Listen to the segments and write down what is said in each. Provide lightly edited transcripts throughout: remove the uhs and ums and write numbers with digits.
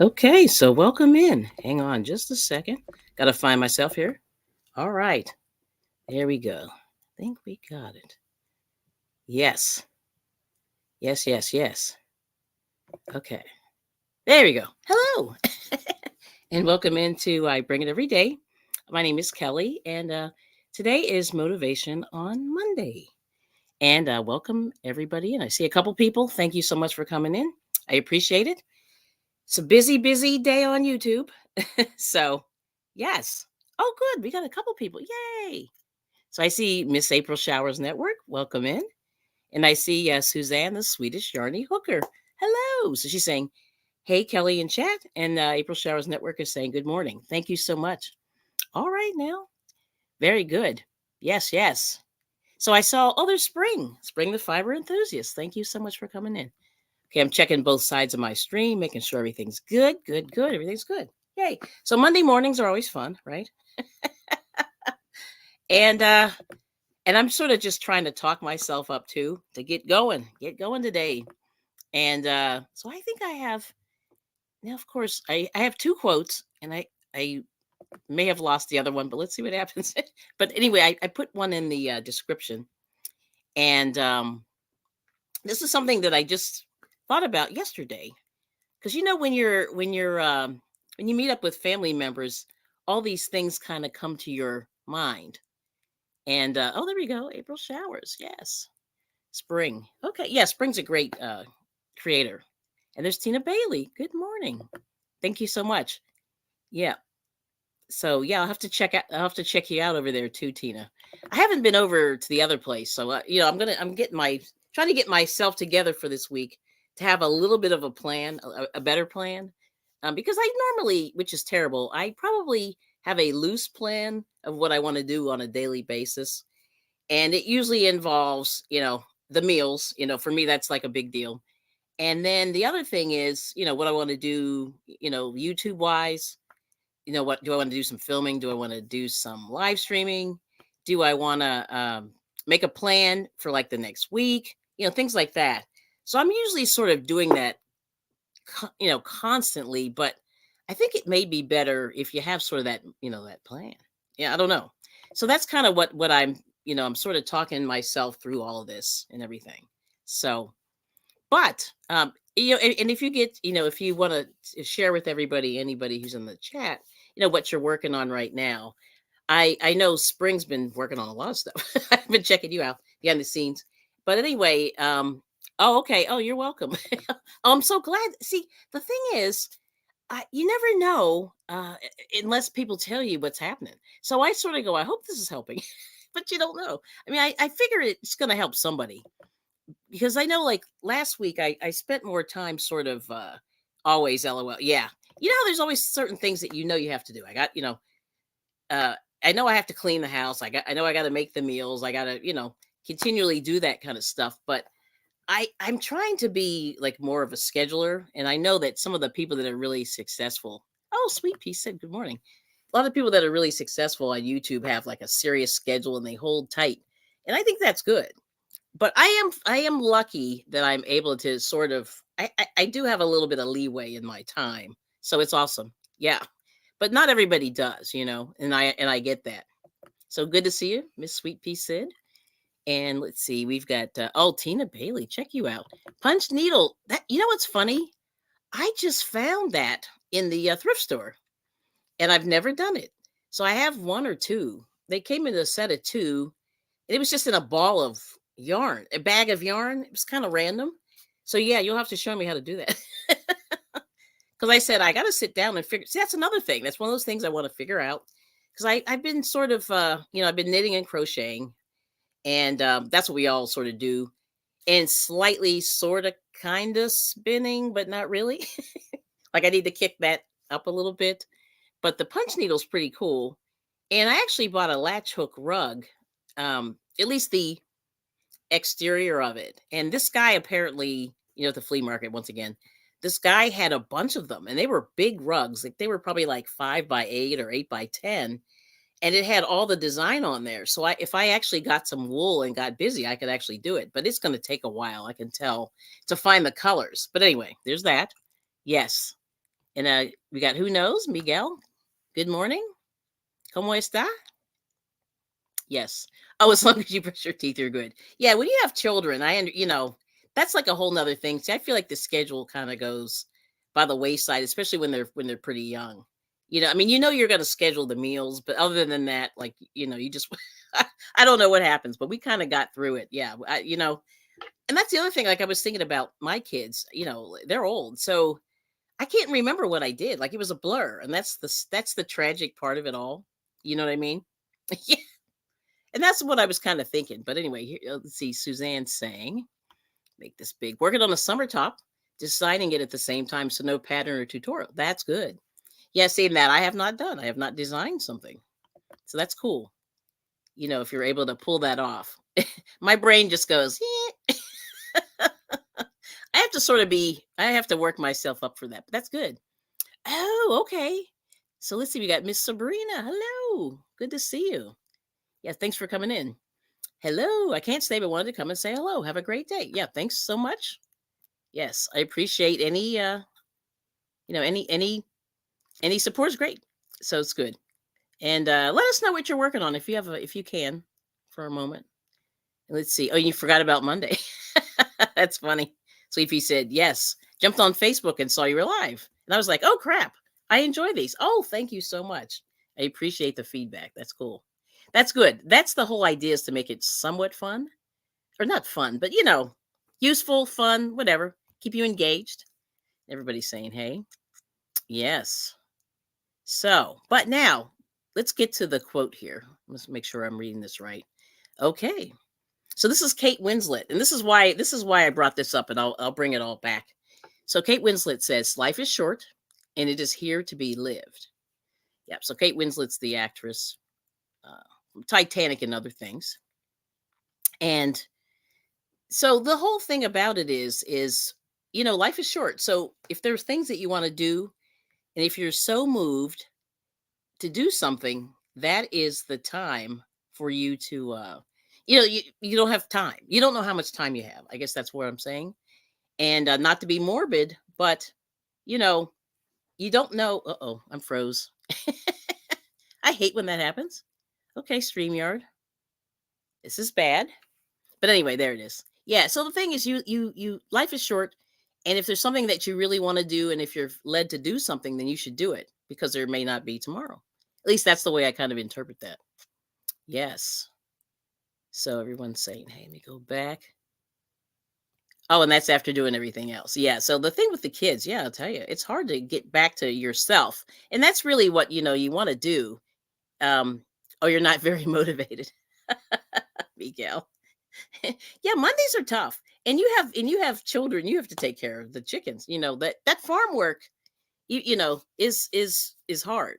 Okay, so welcome in. Hang on just a second. Got to find myself here. All right, there we go. I think we got it. Yes, yes. Okay, there we go. Hello, and welcome into I Bring It Every Day. My name is Kelly, and today is Motivation on Monday. And welcome everybody in. I see a couple people. Thank you so much for coming in. I appreciate it. It's a busy day on YouTube. So, yes. Oh, good. We got a couple people. Yay. So I see Miss April Showers Network. Welcome in. And I see Suzanne, the Swedish Yarny Hooker. Hello. So she's saying, hey, Kelly in chat. And April Showers Network is saying, good morning. Thank you so much. All right, now. Very good. Yes. So I saw, oh, there's Spring the Fiber Enthusiast. Thank you so much for coming in. Okay, I'm checking both sides of my stream, making sure everything's good. Everything's good. Yay. So Monday mornings are always fun, right? And I'm sort of just trying to talk myself up too to get going today. And so I think I have now, of course, I have two quotes, and I may have lost the other one, but let's see what happens. But anyway, I put one in the description. And this is something that I just thought about yesterday. Because when you meet up with family members, all these things kind of come to your mind. And oh, there we go, April Showers. Yes, Spring. Okay, yeah, Spring's a great creator. And there's Tina Bailey. Good morning. Thank you so much. Yeah. So yeah, I'll have to check you out over there too, Tina. I haven't been over to the other place, so I'm getting trying to get myself together for this week to have a little bit of a plan, a better plan, because I normally, which is terrible, I probably have a loose plan of what I want to do on a daily basis, and it usually involves, the meals. For me, that's like a big deal. And then the other thing is, what I want to do, YouTube wise. What do I want to do? Some filming? Do I want to do some live streaming? Do I want to make a plan for like the next week? Things like that. So I'm usually sort of doing that, constantly. But I think it may be better if you have sort of that, that plan. Yeah, I don't know. So that's kind of what I'm sort of talking myself through all of this and everything. So, but and if you get, if you want to share with anybody who's in the chat, what you're working on right now. I know Spring's been working on a lot of stuff. I've been checking you out behind the scenes. But anyway, oh, okay. Oh, you're welcome. Oh, I'm so glad. See, the thing is, you never know unless people tell you what's happening. So I sort of go, I hope this is helping, but you don't know. I mean, I figure it's going to help somebody, because I know, like last week, I spent more time sort of always LOL. Yeah. There's always certain things that you have to do. I got, uh, I know I have to clean the house. I know I got to make the meals. I got to, continually do that kind of stuff. But I'm trying to be like more of a scheduler. And I know that some of the people that are really successful, oh, Sweet Pea said good morning. A lot of people that are really successful on YouTube have like a serious schedule and they hold tight. And I think that's good. But I am lucky that I'm able to sort of I do have a little bit of leeway in my time. So it's awesome. Yeah. But not everybody does, and I get that. So good to see you, Miss Sweet Pea Sid. And let's see, we've got Tina Bailey. Check you out. Punch needle. That, what's funny? I just found that in the thrift store, and I've never done it. So I have one or two. They came in a set of two, and it was just in a ball of yarn, a bag of yarn. It was kind of random. So yeah, you'll have to show me how to do that. Because I said I got to sit down and figure. See, that's another thing. That's one of those things I want to figure out. Because I've been sort of, I've been knitting and crocheting, and that's what we all sort of do, and slightly, sort of, kind of spinning, but not really. Like I need to kick that up a little bit. But the punch needle's pretty cool, and I actually bought a latch hook rug, at least the exterior of it. And this guy apparently, at the flea market once again, this guy had a bunch of them, and they were big rugs. Like they were probably like 5x8 or 8x10, and it had all the design on there. So if I actually got some wool and got busy, I could actually do it. But it's going to take a while, I can tell, to find the colors. But anyway, there's that. Yes. And we got who knows, Miguel. Good morning. ¿Cómo está? Yes. Oh, as long as you brush your teeth, you're good. Yeah, when you have children, that's like a whole nother thing. See, I feel like the schedule kind of goes by the wayside, especially when they're pretty young. I mean, you're going to schedule the meals, but other than that, like, you just I don't know what happens, but we kind of got through it. Yeah, and that's the other thing. Like I was thinking about my kids. They're old, so I can't remember what I did. Like it was a blur, and that's the tragic part of it all. You know what I mean? Yeah. And that's what I was kind of thinking. But anyway, here, let's see. Suzanne saying, make this big. Working on a summer top, designing it at the same time. So no pattern or tutorial. That's good. Yeah, seeing that I have not done. I have not designed something. So that's cool. If you're able to pull that off. My brain just goes, yeah. I have to I have to work myself up for that. But that's good. Oh, okay. So let's see. We got Miss Sabrina. Hello. Good to see you. Yeah, thanks for coming in. Hello. I can't stay, but wanted to come and say hello. Have a great day. Yeah, thanks so much. Yes, I appreciate any support is great. So it's good. And let us know what you're working on if you can for a moment. Let's see. Oh, you forgot about Monday. That's funny. Sleepy said, yes, jumped on Facebook and saw you were live. And I was like, oh crap. I enjoy these. Oh, thank you so much. I appreciate the feedback. That's cool. That's good. That's the whole idea, is to make it somewhat fun, or not fun, but useful, fun, whatever. Keep you engaged. Everybody's saying, hey, yes. So, but now let's get to the quote here. Let's make sure I'm reading this right. Okay. So this is Kate Winslet, and this is why I brought this up, and I'll bring it all back. So Kate Winslet says, life is short and it is here to be lived. Yep. So Kate Winslet's the actress, Titanic and other things. And so the whole thing about it is life is short. So if there's things that you want to do, and if you're so moved to do something, that is the time for you to you don't have time. You don't know how much time you have. I guess that's what I'm saying. And not to be morbid, but you don't know. Uh-oh, I'm froze. I hate when that happens. Okay, StreamYard. This is bad. But anyway, there it is. Yeah, so the thing is, you life is short, and if there's something that you really want to do, and if you're led to do something, then you should do it, because there may not be tomorrow. At least that's the way I kind of interpret that. Yes. So everyone's saying, hey, let me go back. Oh, and that's after doing everything else. Yeah. So the thing with the kids, yeah, I'll tell you, it's hard to get back to yourself. And that's really what, you want to do. Oh, you're not very motivated. Miguel. Yeah, Mondays are tough. And you have children, you have to take care of the chickens. That farm work, is hard.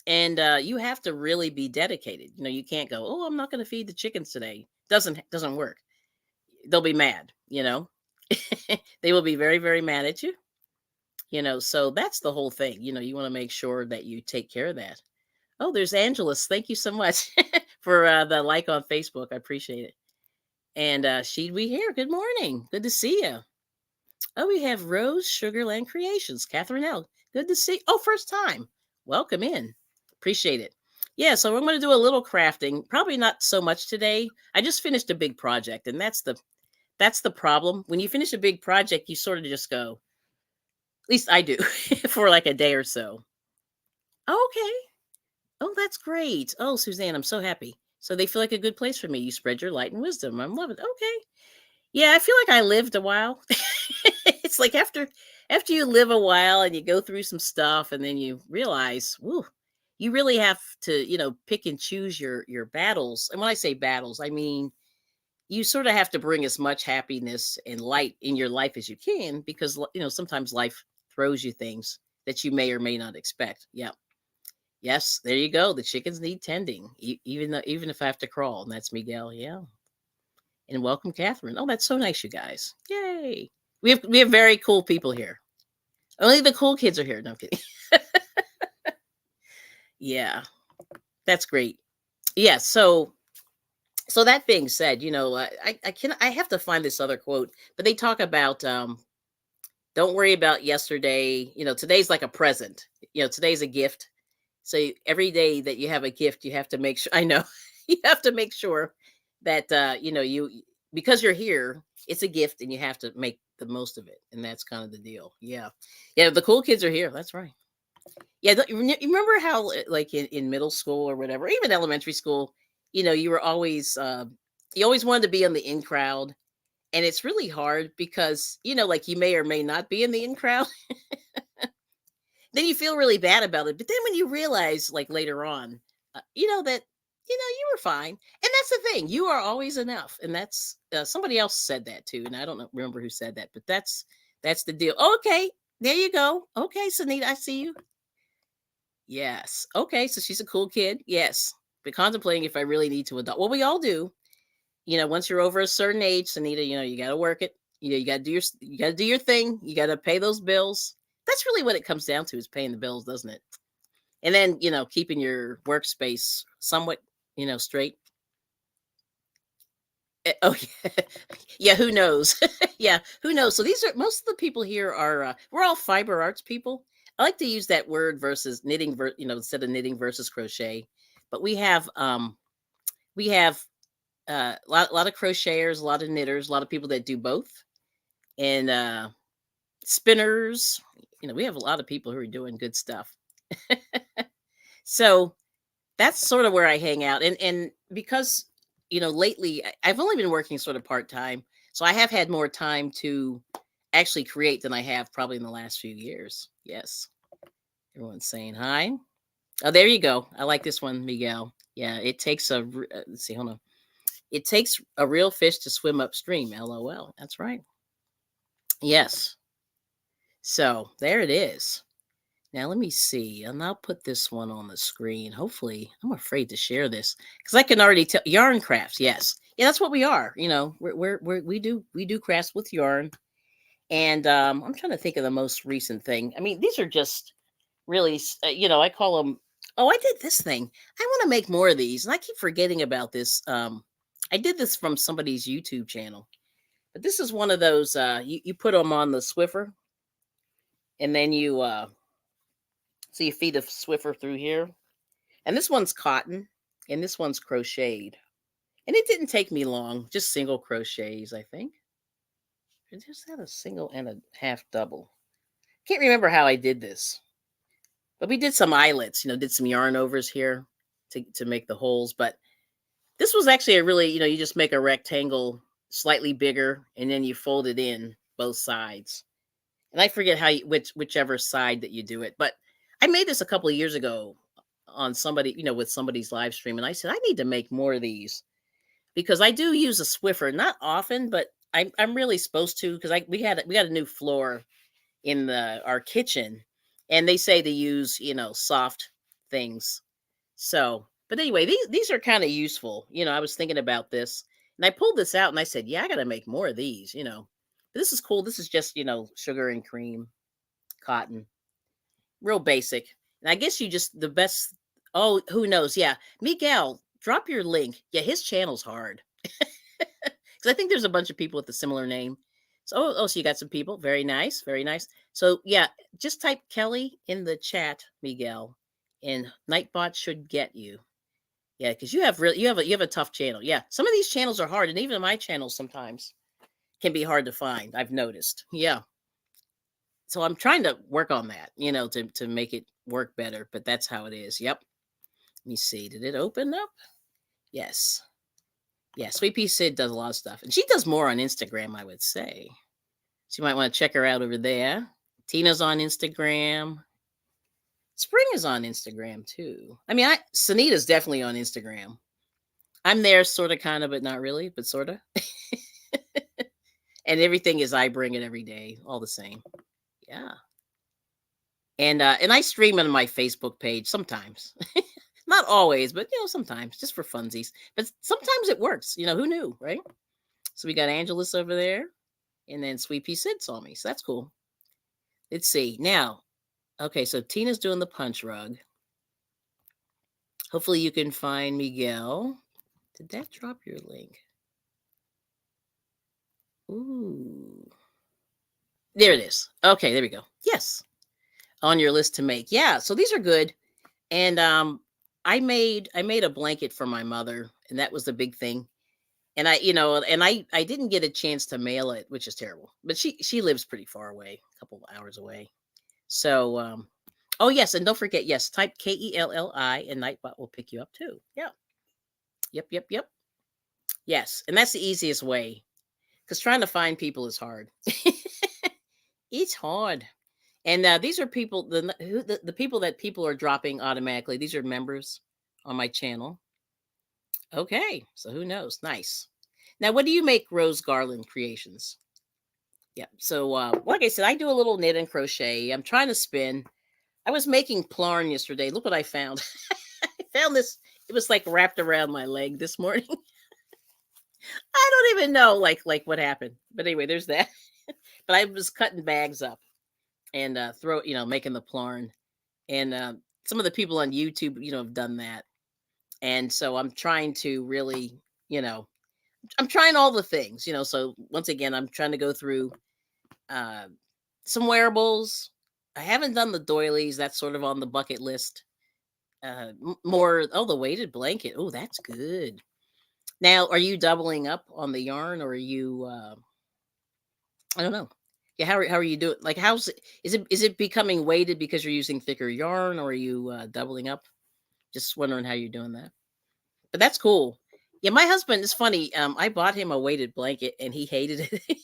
And you have to really be dedicated. You can't go, oh, I'm not going to feed the chickens today. Doesn't work. They'll be mad. They will be very, very mad at you. So that's the whole thing. You want to make sure that you take care of that. Oh, there's Angelus. Thank you so much for the like on Facebook. I appreciate it. And we here. Good morning. Good to see you. Oh, we have Rose Sugarland Creations. Catherine L. Good to see. Oh, first time. Welcome in. Appreciate it. Yeah, so we're going to do a little crafting. Probably not so much today. I just finished a big project, and that's the problem. When you finish a big project, you sort of just go, at least I do, for like a day or so. Okay. Oh, that's great. Oh, Suzanne, I'm so happy. So they feel like a good place for me. You spread your light and wisdom. I'm loving it. Okay. Yeah, I feel like I lived a while. It's like after you live a while and you go through some stuff, and then you realize, woo, you really have to, pick and choose your battles. And when I say battles, I mean, you sort of have to bring as much happiness and light in your life as you can, because sometimes life throws you things that you may or may not expect. Yeah. Yes, there you go. The chickens need tending, even if I have to crawl. And that's Miguel. Yeah. And welcome, Catherine. Oh, that's so nice, you guys. Yay. We have very cool people here. Only the cool kids are here. No, I'm kidding. Yeah. That's great. Yeah. So that being said, I have to find this other quote, but they talk about Don't worry about yesterday. Today's like a present. Today's a gift. So every day that you have a gift, you have to make sure. I know you have to make sure that you because you're here. It's a gift, and you have to make the most of it. And that's kind of the deal. Yeah, yeah. The cool kids are here. That's right. Yeah, you remember how like in middle school or whatever, even elementary school, you were always you always wanted to be in the in crowd, and it's really hard because like you may or may not be in the in crowd. Then you feel really bad about it. But then when you realize, like later on, that you were fine, and that's the thing. You are always enough, and that's somebody else said that too, and I don't remember who said that, but that's the deal. Okay, there you go. Okay, Sunita, I see you. Yes. Okay, so she's a cool kid. Yes, but contemplating if I really need to adopt. Well, we all do. Once you're over a certain age, Sunita, you got to work it. You got to do your thing. You got to pay those bills. That's really what it comes down to, is paying the bills, doesn't it? And then, keeping your workspace somewhat, straight. Oh, yeah. Yeah, who knows? Yeah, who knows? So these are most of the people here are we're all fiber arts people. I like to use that word versus knitting, instead of knitting versus crochet. But we have a lot of crocheters, a lot of knitters, a lot of people that do both, and spinners. We have a lot of people who are doing good stuff. So that's sort of where I hang out. And because lately I've only been working sort of part-time, so I have had more time to actually create than I have probably in the last few years. Yes, everyone's saying hi. Oh, there you go. I like this one, Miguel. Yeah, it takes let's see, hold on. It takes a real fish to swim upstream. LOL. That's right. Yes. So there it is. Now let me see, and I'll put this one on the screen. Hopefully, I'm afraid to share this because I can already tell. Yarn crafts, yes, yeah, that's what we are. We do crafts with yarn, and I'm trying to think of the most recent thing. I mean, these are just really, I call them. Oh, I did this thing. I want to make more of these, and I keep forgetting about this. I did this from somebody's YouTube channel, but this is one of those. You put them on the Swiffer, and then you feed the Swiffer through here. And this one's cotton and this one's crocheted. And it didn't take me long, just single crochets, I think. I just had a single and a half double. Can't remember how I did this. But we did some eyelets, did some yarn overs here to make the holes. But this was actually a really, you just make a rectangle slightly bigger and then you fold it in both sides. And I forget whichever side that you do it. But I made this a couple of years ago on somebody, with somebody's live stream. And I said, I need to make more of these because I do use a Swiffer, not often, but I'm really supposed to, because we got a new floor in our kitchen, and they say to use soft things. So, but anyway, these are kind of useful. I was thinking about this, and I pulled this out, and I said, yeah, I got to make more of these. But this is cool. This is just sugar and cream, cotton, real basic. And I guess the best. Oh, who knows? Yeah, Miguel, drop your link. Yeah, his channel's hard. Because I think there's a bunch of people with a similar name. So, so you got some people. Very nice, very nice. So yeah, just type Kelly in the chat, Miguel, and Nightbot should get you. Yeah, because you have a tough channel. Yeah, some of these channels are hard, and even my channels sometimes can be hard to find. I've noticed. Yeah. So I'm trying to work on that, to make it work better. But that's how it is. Yep. Let me see. Did it open up? Yes. Yeah, Sweet Pea Sid does a lot of stuff. And she does more on Instagram, I would say. So you might want to check her out over there. Tina's on Instagram. Spring is on Instagram too. I mean, Sunita's definitely on Instagram. I'm there sort of, kind of, but not really, but sort of. And everything is IBringit Everyday, all the same. Yeah. And I stream on my Facebook page sometimes. Not always, but sometimes, just for funsies. But sometimes it works. Who knew, right? So we got Angelus over there, and then Sweet Pea Sid saw me. So that's cool. Let's see. Now, okay, so Tina's doing the punch rug. Hopefully you can find Miguel. Did that drop your link? Ooh. There it is. Okay, there we go. Yes, on your list to make. Yeah, so these are good. And I made a blanket for my mother, and that was the big thing. And I didn't get a chance to mail it, which is terrible. But she lives pretty far away, a couple of hours away. So oh yes, and don't forget, yes, type KELLI and Nightbot will pick you up too. Yeah. Yep, yep, yep. Yes, and that's the easiest way because trying to find people is hard. It's hard. And these are people the people that people are dropping automatically. These are members on my channel. Okay, so who knows? Nice. Now, what do you make, Rose Garland Creations? Yeah. So, like I said, I do a little knit and crochet. I'm trying to spin. I was making plarn yesterday. Look what I found. I found this. It was like wrapped around my leg this morning. I don't even know like what happened. But anyway, there's that. But I was cutting bags up and making the plarn. And some of the people on YouTube, have done that. And so I'm trying to really, you know, I'm trying all the things, So once again, I'm trying to go through uh, some wearables. I haven't done the doilies. That's sort of on the bucket list. More, the weighted blanket. Oh, that's good. Now, are you doubling up on the yarn, or are you? I don't know. Yeah, how are you doing? Like, is it becoming weighted because you're using thicker yarn, or are you doubling up? Just wondering how you're doing that. But that's cool. Yeah, my husband is funny. I bought him a weighted blanket, and he hated it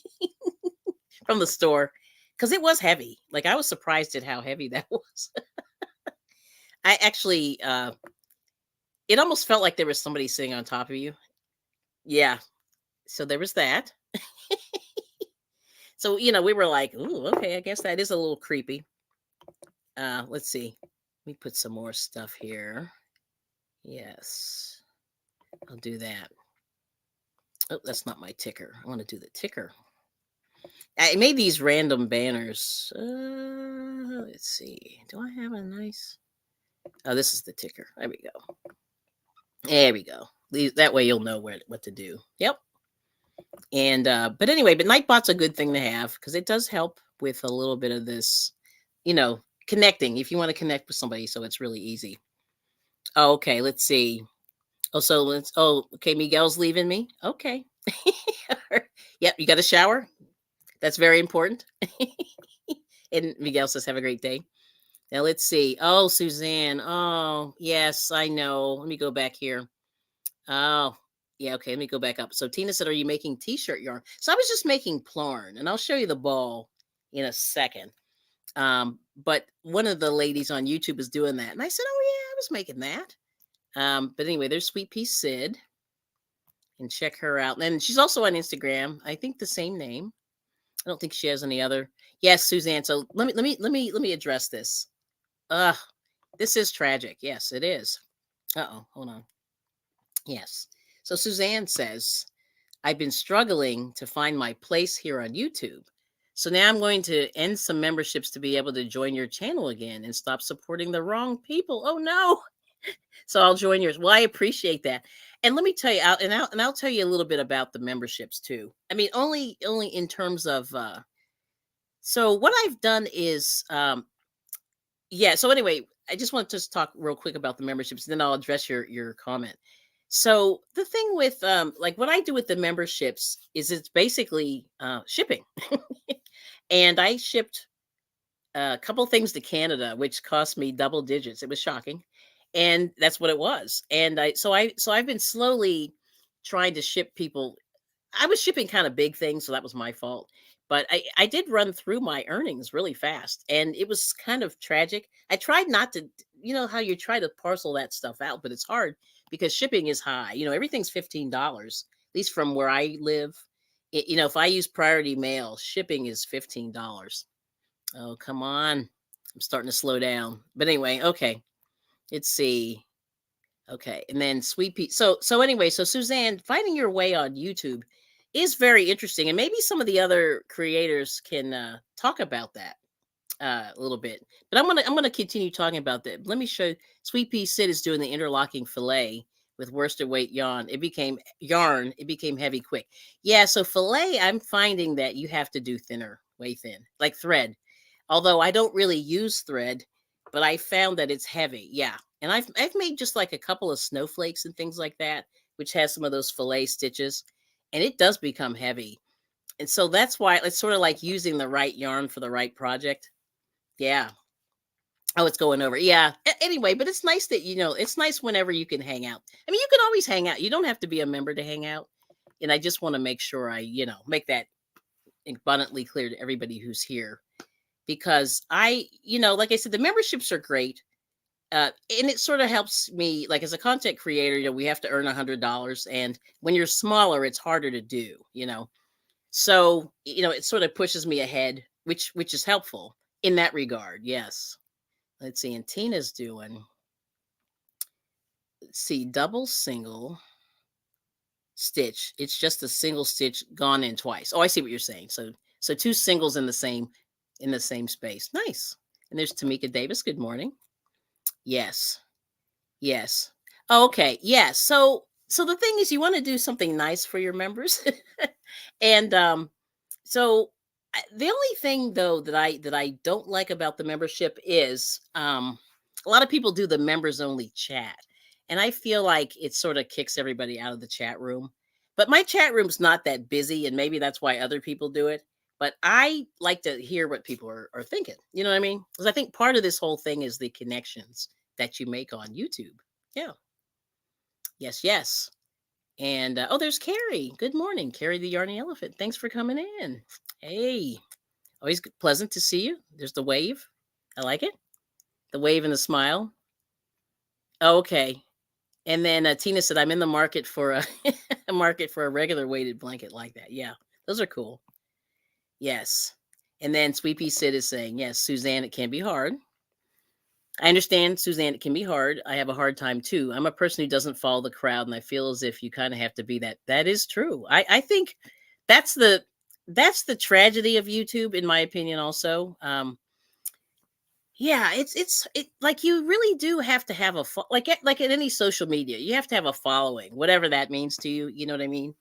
from the store because it was heavy. Like, I was surprised at how heavy that was. I actually, it almost felt like there was somebody sitting on top of you. Yeah. So there was that. So, we were like, ooh, okay, I guess that is a little creepy. Let's see. Let me put some more stuff here. Yes. I'll do that. Oh, that's not my ticker. I want to do the ticker. I made these random banners. Let's see. Do I have a nice? Oh, this is the ticker. There we go. There we go. That way you'll know what to do. Yep. And but anyway, but Nightbot's a good thing to have because it does help with a little bit of this, connecting. If you want to connect with somebody, so it's really easy. Oh, okay, let's see. Oh, so let's. Oh, okay. Miguel's leaving me. Okay. Yep. You got a shower. That's very important. And Miguel says, "Have a great day." Now let's see. Oh, Suzanne. Oh, yes, I know. Let me go back here. Oh, yeah. Okay, let me go back up. So Tina said, "Are you making t-shirt yarn?" So I was just making plarn, and I'll show you the ball in a second. But one of the ladies on YouTube is doing that, and I said, "Oh yeah, I was making that." But anyway, there's Sweet Pea Sid, and check her out. And she's also on Instagram. I think the same name. I don't think she has any other. Yes, Suzanne. So let me address this. Ugh, this is tragic. Yes, it is. Uh-oh, hold on. Yes. So Suzanne says, I've been struggling to find my place here on YouTube. So now I'm going to end some memberships to be able to join your channel again and stop supporting the wrong people. Oh no. So I'll join yours. Well, I appreciate that. And let me tell you, I'll tell you a little bit about the memberships too. I mean, only in terms of so what I've done is yeah, so anyway, I just want to just talk real quick about the memberships, then I'll address your comment. So the thing with like what I do with the memberships is it's basically shipping. And I shipped a couple things to Canada, which cost me double digits. It was shocking. And that's what it was. And I've been slowly trying to ship people. I was shipping kind of big things, so that was my fault. But I did run through my earnings really fast, and it was kind of tragic. I tried not to, how you try to parcel that stuff out, but it's hard because shipping is high. Everything's $15, at least from where I live. If I use priority mail, shipping is $15. Oh, come on. I'm starting to slow down. But anyway, okay. Let's see. Okay, and then Sweet Pea. So anyway, so Suzanne, finding your way on YouTube is very interesting, and maybe some of the other creators can talk about that a little bit. But I'm gonna continue talking about that. Let me show you. Sweet Pea Sid is doing the interlocking fillet with worsted weight yarn. It became heavy quick. Yeah, so fillet, I'm finding that you have to do thinner way thin, like thread. Although I don't really use thread, but I found that it's heavy. Yeah. And I've made just like a couple of snowflakes and things like that, which has some of those fillet stitches, and it does become heavy. And so that's why it's sort of like using the right yarn for the right project. Yeah. Oh, it's going over. Yeah. Anyway, but it's nice that, it's nice whenever you can hang out. I mean, you can always hang out. You don't have to be a member to hang out. And I just want to make sure I, make that abundantly clear to everybody who's here, because like I said, the memberships are great. And it sort of helps me, like as a content creator, we have to earn $100, and when you're smaller, it's harder to do. So, it sort of pushes me ahead, which is helpful in that regard. Yes. Let's see. And Tina's doing, let's see, double single stitch. It's just a single stitch gone in twice. Oh, I see what you're saying. So two singles in the same space. Nice. And there's Tamika Davis. Good morning. Yes. Yes. Oh, okay. Yeah. So the thing is, you want to do something nice for your members. And so the only thing though that I don't like about the membership is a lot of people do the members only chat, and I feel like it sort of kicks everybody out of the chat room. But my chat room's not that busy, and maybe that's why other people do it. But I like to hear what people are thinking. You know what I mean? Because I think part of this whole thing is the connections that you make on YouTube. Yeah. Yes, yes. And oh, there's Carrie. Good morning, Carrie the Yarny Elephant. Thanks for coming in. Hey, always pleasant to see you. There's the wave. I like it. The wave and the smile. Oh, okay. And then Tina said, "I'm in the market for a, a market for a regular weighted blanket like that." Yeah, those are cool. Yes. And then Sweepy Sid is saying, "Yes, Suzanne, it can be hard. I understand, Suzanne, it can be hard. I have a hard time too. I'm a person who doesn't follow the crowd, and I feel as if you kind of have to be that." That is true. I think that's the tragedy of YouTube, in my opinion. Also, yeah, it like you really do have to have like in any social media, you have to have a following, whatever that means to you. You know what I mean?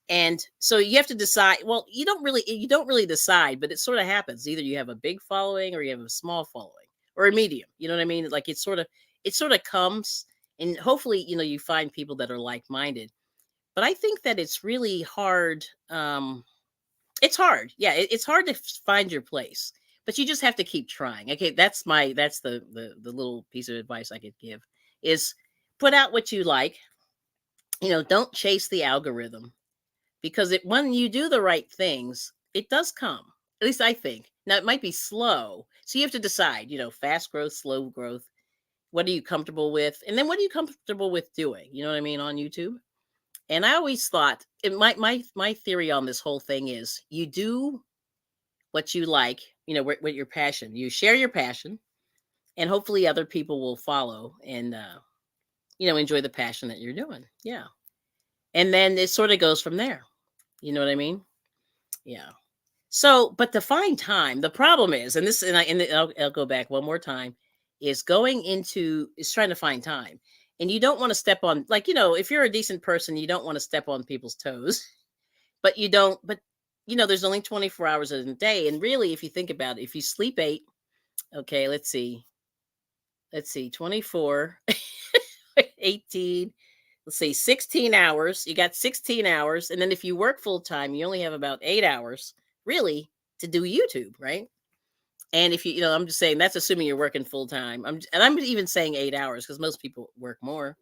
And so you have to decide. Well, you don't really decide, but it sort of happens. Either you have a big following or you have a small following or a medium. You know what I mean? Like it sort of comes, and hopefully, you find people that are like-minded. But I think that it's really hard. It's hard. Yeah, it's hard to find your place, but you just have to keep trying. Okay, that's the little piece of advice I could give is put out what you like. Don't chase the algorithm, because when you do the right things, it does come. At least I think. Now it might be slow, so you have to decide. Fast growth, slow growth. What are you comfortable with, and then what are you comfortable with doing? You know what I mean on YouTube. And I always thought my theory on this whole thing is you do what you like. What your passion. You share your passion, and hopefully other people will follow and enjoy the passion that you're doing. Yeah, and then it sort of goes from there. You know what I mean? Yeah. So, but to find time, the problem is, and this, and I'll go back one more time, is trying to find time, and you don't want to step on, like, if you're a decent person, you don't want to step on people's toes, but you don't, but there's only 24 hours in a day, and really, if you think about it, if you sleep 8, okay, let's see, 24, 18. Let's see, 16 hours. You got 16 hours. And then if you work full time, you only have about 8 hours really to do YouTube, right? And if I'm just saying that's assuming you're working full time. I'm even saying 8 hours because most people work more.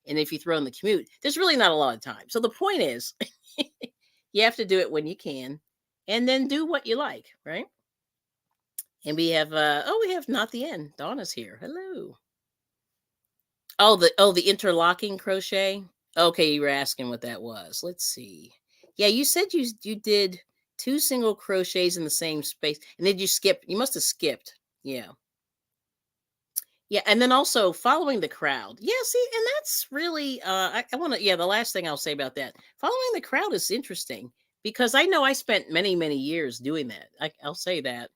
And if you throw in the commute, there's really not a lot of time. So the point is, you have to do it when you can, and then do what you like, right? And we have we have not the end. Donna's here. Hello. Oh, the interlocking crochet. Okay, you were asking what that was. Let's see. Yeah, you said you did 2 single crochets in the same space, and then you skip. You must have skipped. Yeah, yeah, and then also following the crowd. Yeah, see, and that's really. I want to. Yeah, the last thing I'll say about that, following the crowd is interesting, because I know I spent many years doing that. I'll say that.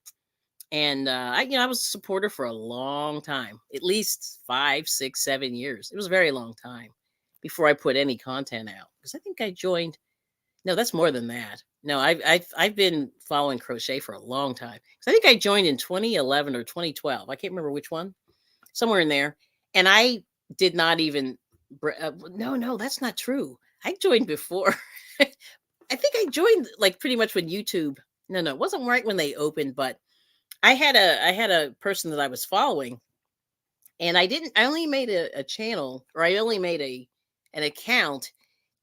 And I was a supporter for a long time, at least 5, 6, 7 years. It was a very long time before I put any content out, because I think I joined. No, that's more than that. No, I've been following crochet for a long time. 'Cause I think I joined in 2011 or 2012. I can't remember which one. Somewhere in there. And I did not even no, that's not true. I joined before. I think I joined like pretty much when YouTube. No, it wasn't right when they opened, but I had a person that I was following, and I only made a channel, or I only made an account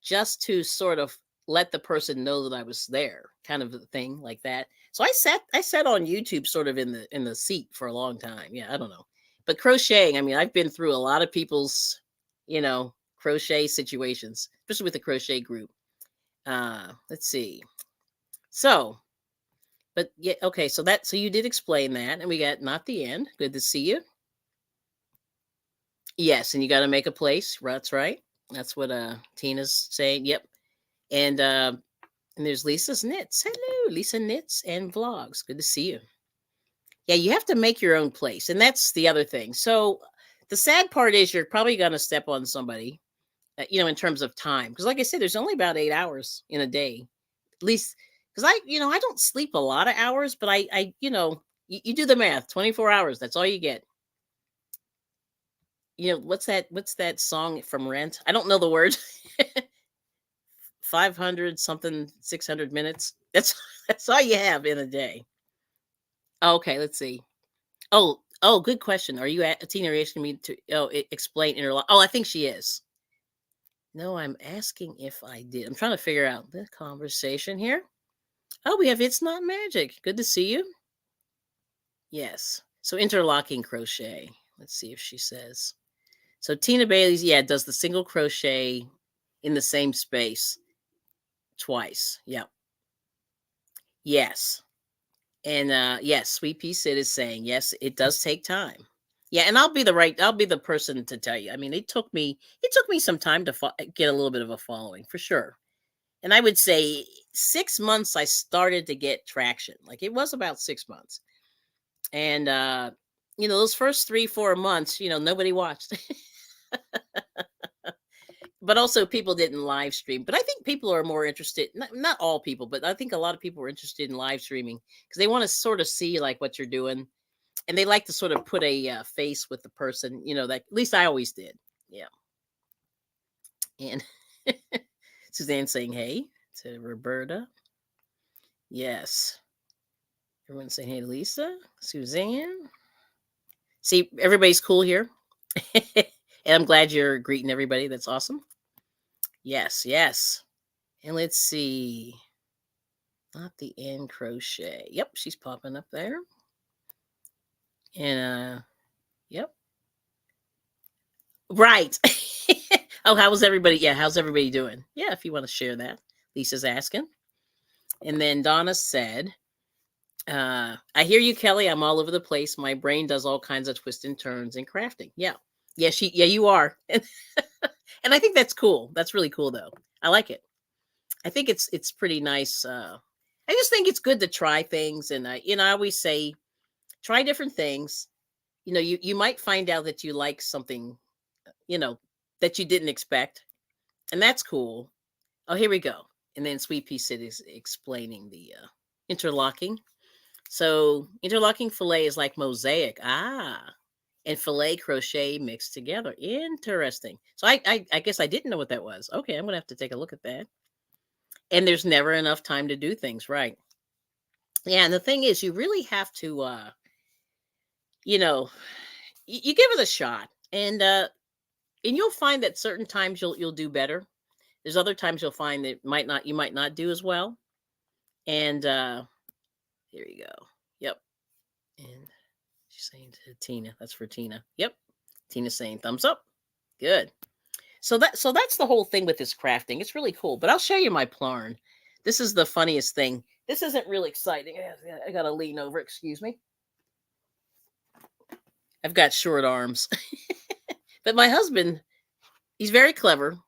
just to sort of let the person know that I was there, kind of a thing like that. So I sat on YouTube sort of in the seat for a long time. Yeah, I don't know. But crocheting, I mean, I've been through a lot of people's, crochet situations, especially with the crochet group. Let's see. So, but yeah, okay, so you did explain that, and we got not the end. Good to see you. Yes, and you got to make a place. That's right. That's what Tina's saying. Yep. And there's Lisa's Knits. Hello, Lisa Knits and Vlogs. Good to see you. Yeah, you have to make your own place. And that's the other thing. So the sad part is you're probably going to step on somebody, in terms of time. Because, like I said, there's only about 8 hours in a day, at least. Because I don't sleep a lot of hours, but you do the math 24 hours. That's all you get. What's that song from Rent? I don't know the word. 500 something 600 minutes. That's all you have in a day. Okay, let's see. Oh, good question. Are you Tina, are you asking me to explain interlock? Oh, I think she is. No, I'm asking if I did. I'm trying to figure out the conversation here. Oh, we have It's Not Magic. Good to see you. Yes. So interlocking crochet. Let's see if she says. So Tina Bailey's, yeah, does the single crochet in the same space twice. Yep. Yes. And yes, Sweet Pea Sid is saying, yes, it does take time. Yeah, and I'll be the person to tell you. I mean, it took me some time to get a little bit of a following for sure. And I would say 6 months I started to get traction. Like it was about 6 months. And those first 3, 4 months, nobody watched. But also people didn't live stream. But I think people are more interested, not all people, but I think a lot of people are interested in live streaming because they want to sort of see like what you're doing, and they like to sort of put a face with the person, that at least I always did. Yeah. And Suzanne saying hey to Roberta. Yes. Everyone saying hey to Lisa. Suzanne. See, everybody's cool here. And I'm glad you're greeting everybody. That's awesome. Yes, yes. And let's see. Not the end crochet. Yep, she's popping up there. And yep. Right. Oh, how was everybody? Yeah, how's everybody doing? Yeah, if you want to share that. Lisa's asking. And then Donna said, I hear you, Kelly. I'm all over the place. My brain does all kinds of twists and turns in crafting. Yeah. Yeah, you are. And I think that's cool. That's really cool though. I like it. I think it's pretty nice. I just think it's good to try things, and I always say try different things. You might find out that you like something, you know, that you didn't expect, and that's cool. Oh, here we go. And then Sweet Pea City is explaining the interlocking. So interlocking fillet is like mosaic. And fillet crochet mixed together. Interesting. So I guess I didn't know what that was. Okay, I'm gonna have to take a look at that. And there's never enough time to do things, right? Yeah, and the thing is, you really have to, you know, you give it a shot, and you'll find that certain times you'll do better. There's other times you'll find that you might not do as well. And here you go. Yep. And she's saying to Tina, that's for Tina. Yep. Tina's saying thumbs up. Good. So that's the whole thing with this crafting. It's really cool. But I'll show you my plarn. This is the funniest thing. This isn't really exciting. I gotta lean over. Excuse me. I've got short arms. But my husband, he's very clever.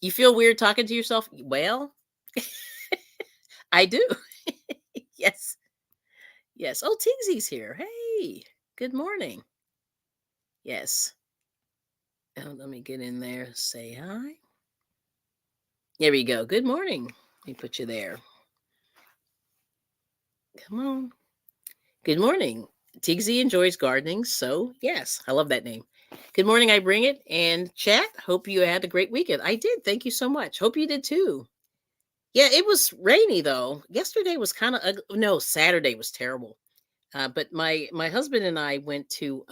You feel weird talking to yourself? Well, I do. Yes. Yes. Oh, Tingsy's here. Hey, good morning. Yes. Oh, let me get in there. Say hi. There we go. Good morning. Let me put you there. Come on. Good morning. Tigsy enjoys gardening, so yes, I love that name. Good morning, I bring it. And chat, hope you had a great weekend. I did. Thank you so much. Hope you did too. Yeah, it was rainy though. Yesterday was kind of ugly. No, Saturday was terrible. But my husband and I went to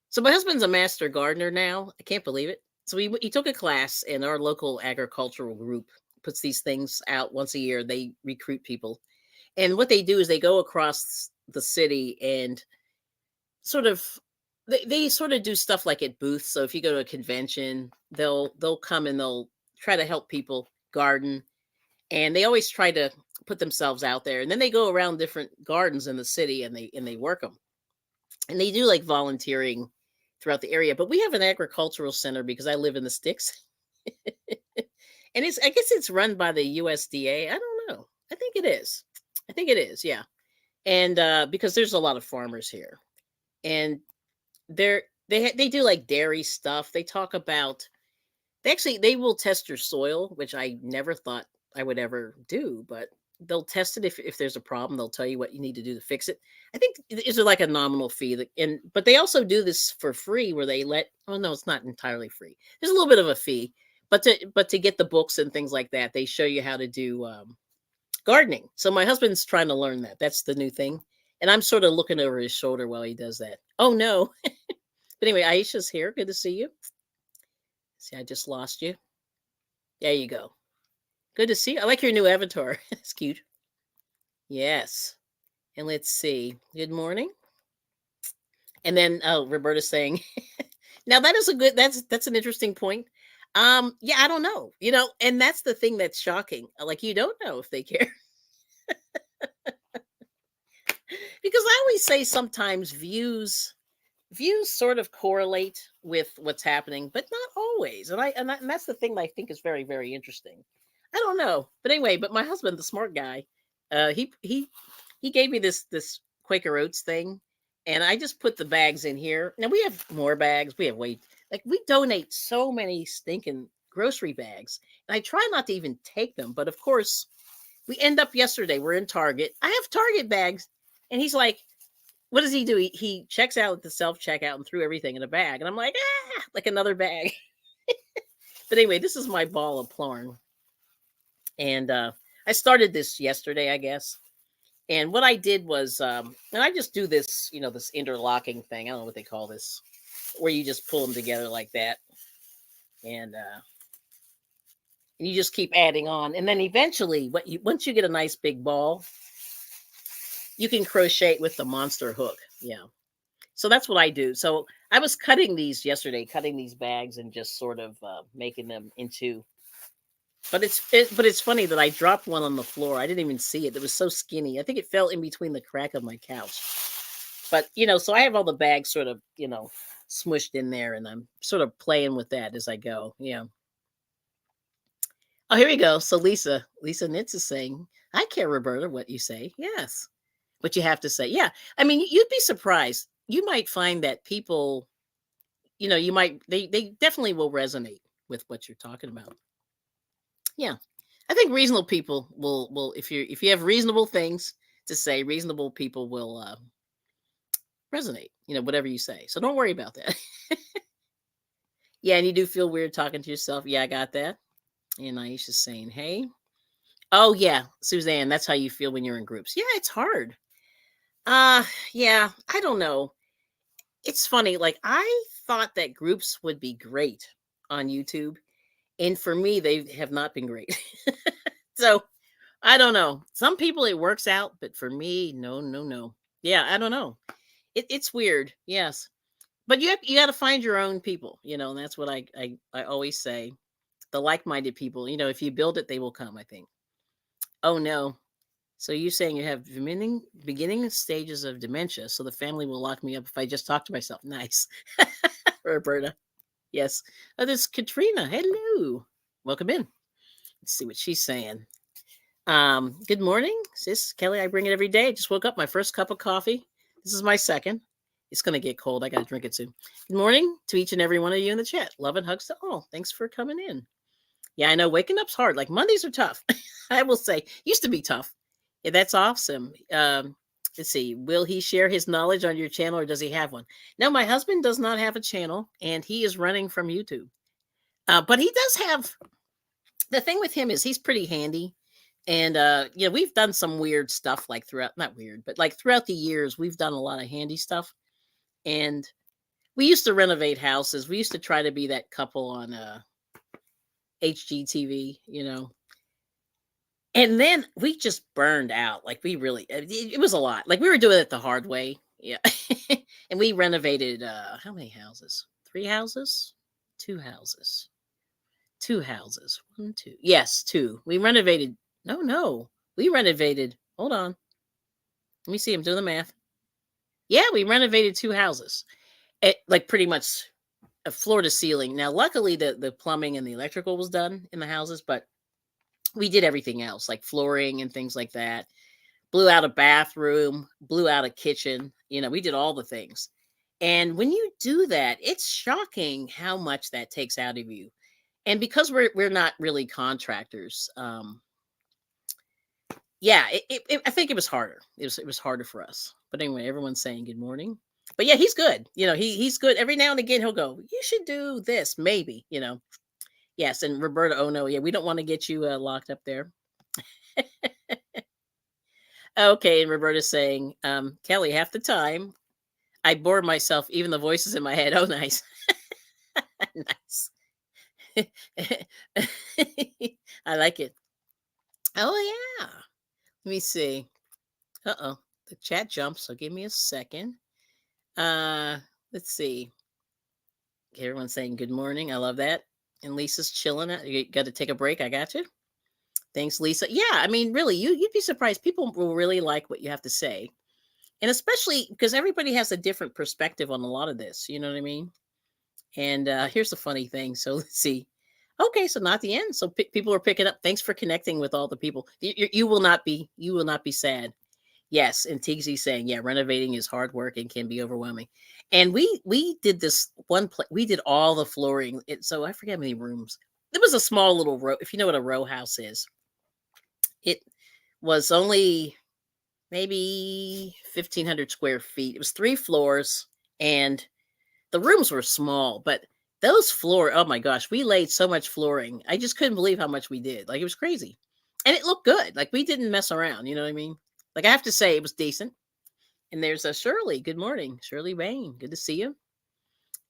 so my husband's a master gardener now. I can't believe it. So he took a class, and our local agricultural group puts these things out once a year. They recruit people, and what they do is they go across the city and sort of they sort of do stuff like at booths. So if you go to a convention, they'll come and they'll try to help people garden, and they always try to put themselves out there. And then they go around different gardens in the city and they work them, and they do like volunteering throughout the area. But we have an agricultural center because I live in the sticks, and it's I guess it's run by the USDA. I don't know. I think it is. I think it is. Yeah, and because there's a lot of farmers here, and they do like dairy stuff. They talk about they will test your soil, which I never thought I would ever do, but they'll test it if there's a problem. They'll tell you what you need to do to fix it. I think is there like a nominal fee that, and but they also do this for free where they let oh no, it's not entirely free. There's a little bit of a fee, but to get the books and things like that, they show you how to do gardening. So my husband's trying to learn that. That's the new thing. And I'm sort of looking over his shoulder while he does that. Oh no. But anyway, Aisha's here. Good to see you. See, I just lost you. There you go. Good to see you. I like your new avatar. It's cute. Yes. And let's see. Good morning. And then Roberta's saying, now that is a good that's an interesting point. Yeah, I don't know. And that's the thing that's shocking. Like you don't know if they care. Because I always say sometimes views sort of correlate with what's happening, but not always. And that's the thing that I think is very, very interesting. I don't know, but anyway, but my husband, the smart guy, he gave me this Quaker Oats thing, and I just put the bags in here. Now we have more bags. We have we donate so many stinking grocery bags, and I try not to even take them, but of course, we end up yesterday. We're in Target. I have Target bags, and he's like, what does he do? He checks out at the self checkout and threw everything in a bag. And I'm like, like another bag. But anyway, this is my ball of Plorn. And I started this yesterday, I guess. And what I did was, and I just do this, this interlocking thing. I don't know what they call this, where you just pull them together like that. And you just keep adding on. And then eventually, once you get a nice big ball, you can crochet with the monster hook. Yeah. So that's what I do. So I was cutting these yesterday, cutting these bags and just sort of making them into. But it's funny that I dropped one on the floor. I didn't even see it. It was so skinny. I think it fell in between the crack of my couch. But so I have all the bags sort of smushed in there, and I'm sort of playing with that as I go. Yeah. Oh, here we go. So Lisa Nitz is saying, I care, Roberta, what you say. Yes. What you have to say. Yeah. I mean, you'd be surprised. You might find that people, they definitely will resonate with what you're talking about. Yeah. I think reasonable people will if you have reasonable things to say, reasonable people will resonate, whatever you say. So don't worry about that. Yeah, and you do feel weird talking to yourself. Yeah, I got that. And Aisha's saying, hey. Oh yeah, Suzanne, that's how you feel when you're in groups. Yeah, it's hard. Yeah, I don't know. It's funny. Like I thought that groups would be great on YouTube, and for me, they have not been great. So I don't know. Some people it works out, but for me, no. Yeah, I don't know. It's weird. Yes, but you got to find your own people. And that's what I always say. The like-minded people. If you build it, they will come. I think. Oh no. So you're saying you have beginning stages of dementia, so the family will lock me up if I just talk to myself. Nice. Roberta. Yes. Oh, there's Katrina. Hello. Welcome in. Let's see what she's saying. Good morning, sis Kelly. I bring it every day. I just woke up. My first cup of coffee. This is my second. It's going to get cold. I got to drink it soon. Good morning to each and every one of you in the chat. Love and hugs to all. Thanks for coming in. Yeah, I know waking up's hard. Like Mondays are tough. I will say, used to be tough. Yeah, that's awesome. Let's see. Will he share his knowledge on your channel or does he have one? No, my husband does not have a channel and he is running from YouTube. But he does have the thing with him is he's pretty handy. And we've done some weird stuff like throughout not weird, but like throughout the years, we've done a lot of handy stuff. And we used to renovate houses. We used to try to be that couple on HGTV. And then we just burned out. Like we really it was a lot. Like we were doing it the hard way. Yeah. And we renovated how many houses? 3 houses? 2 houses. 2 houses. 1, 2. Yes, 2. We renovated. No. We renovated. Hold on. Let me see. I'm doing the math. Yeah, we renovated 2 houses. Like pretty much a floor to ceiling. Now, luckily the plumbing and the electrical was done in the houses, but we did everything else, like flooring and things like that. Blew out a bathroom, blew out a kitchen. We did all the things. And when you do that, it's shocking how much that takes out of you. And because we're not really contractors, yeah, I think it was harder. It was harder for us. But anyway, everyone's saying good morning. But yeah, he's good. He's good. Every now and again, he'll go, you should do this, maybe. Yes, and Roberta, oh no, yeah, we don't want to get you locked up there. Okay, and Roberta's saying, Kelly, half the time I bore myself, even the voices in my head. Oh, nice. Nice. I like it. Oh yeah. Let me see. Uh-oh. The chat jumped, so give me a second. Let's see. Okay, everyone's saying good morning. I love that. And Lisa's chilling. You got to take a break. I got you. Thanks, Lisa. Yeah, I mean, really, you'd be surprised. People will really like what you have to say. And especially because everybody has a different perspective on a lot of this. You know what I mean? And here's the funny thing. So let's see. Okay, so not the end. So people are picking up. Thanks for connecting with all the people. You will not be sad. Yes, and Tiggsy saying, yeah, renovating is hard work and can be overwhelming. And we did this we did all the flooring. So I forget how many rooms. It was a small little row. If you know what a row house is, it was only maybe 1,500 square feet. It was 3 floors, and the rooms were small, but those oh my gosh, we laid so much flooring. I just couldn't believe how much we did. Like it was crazy. And it looked good. Like we didn't mess around, you know what I mean? Like I have to say it was decent. And there's a Shirley. Good morning, Shirley Bain. Good to see you.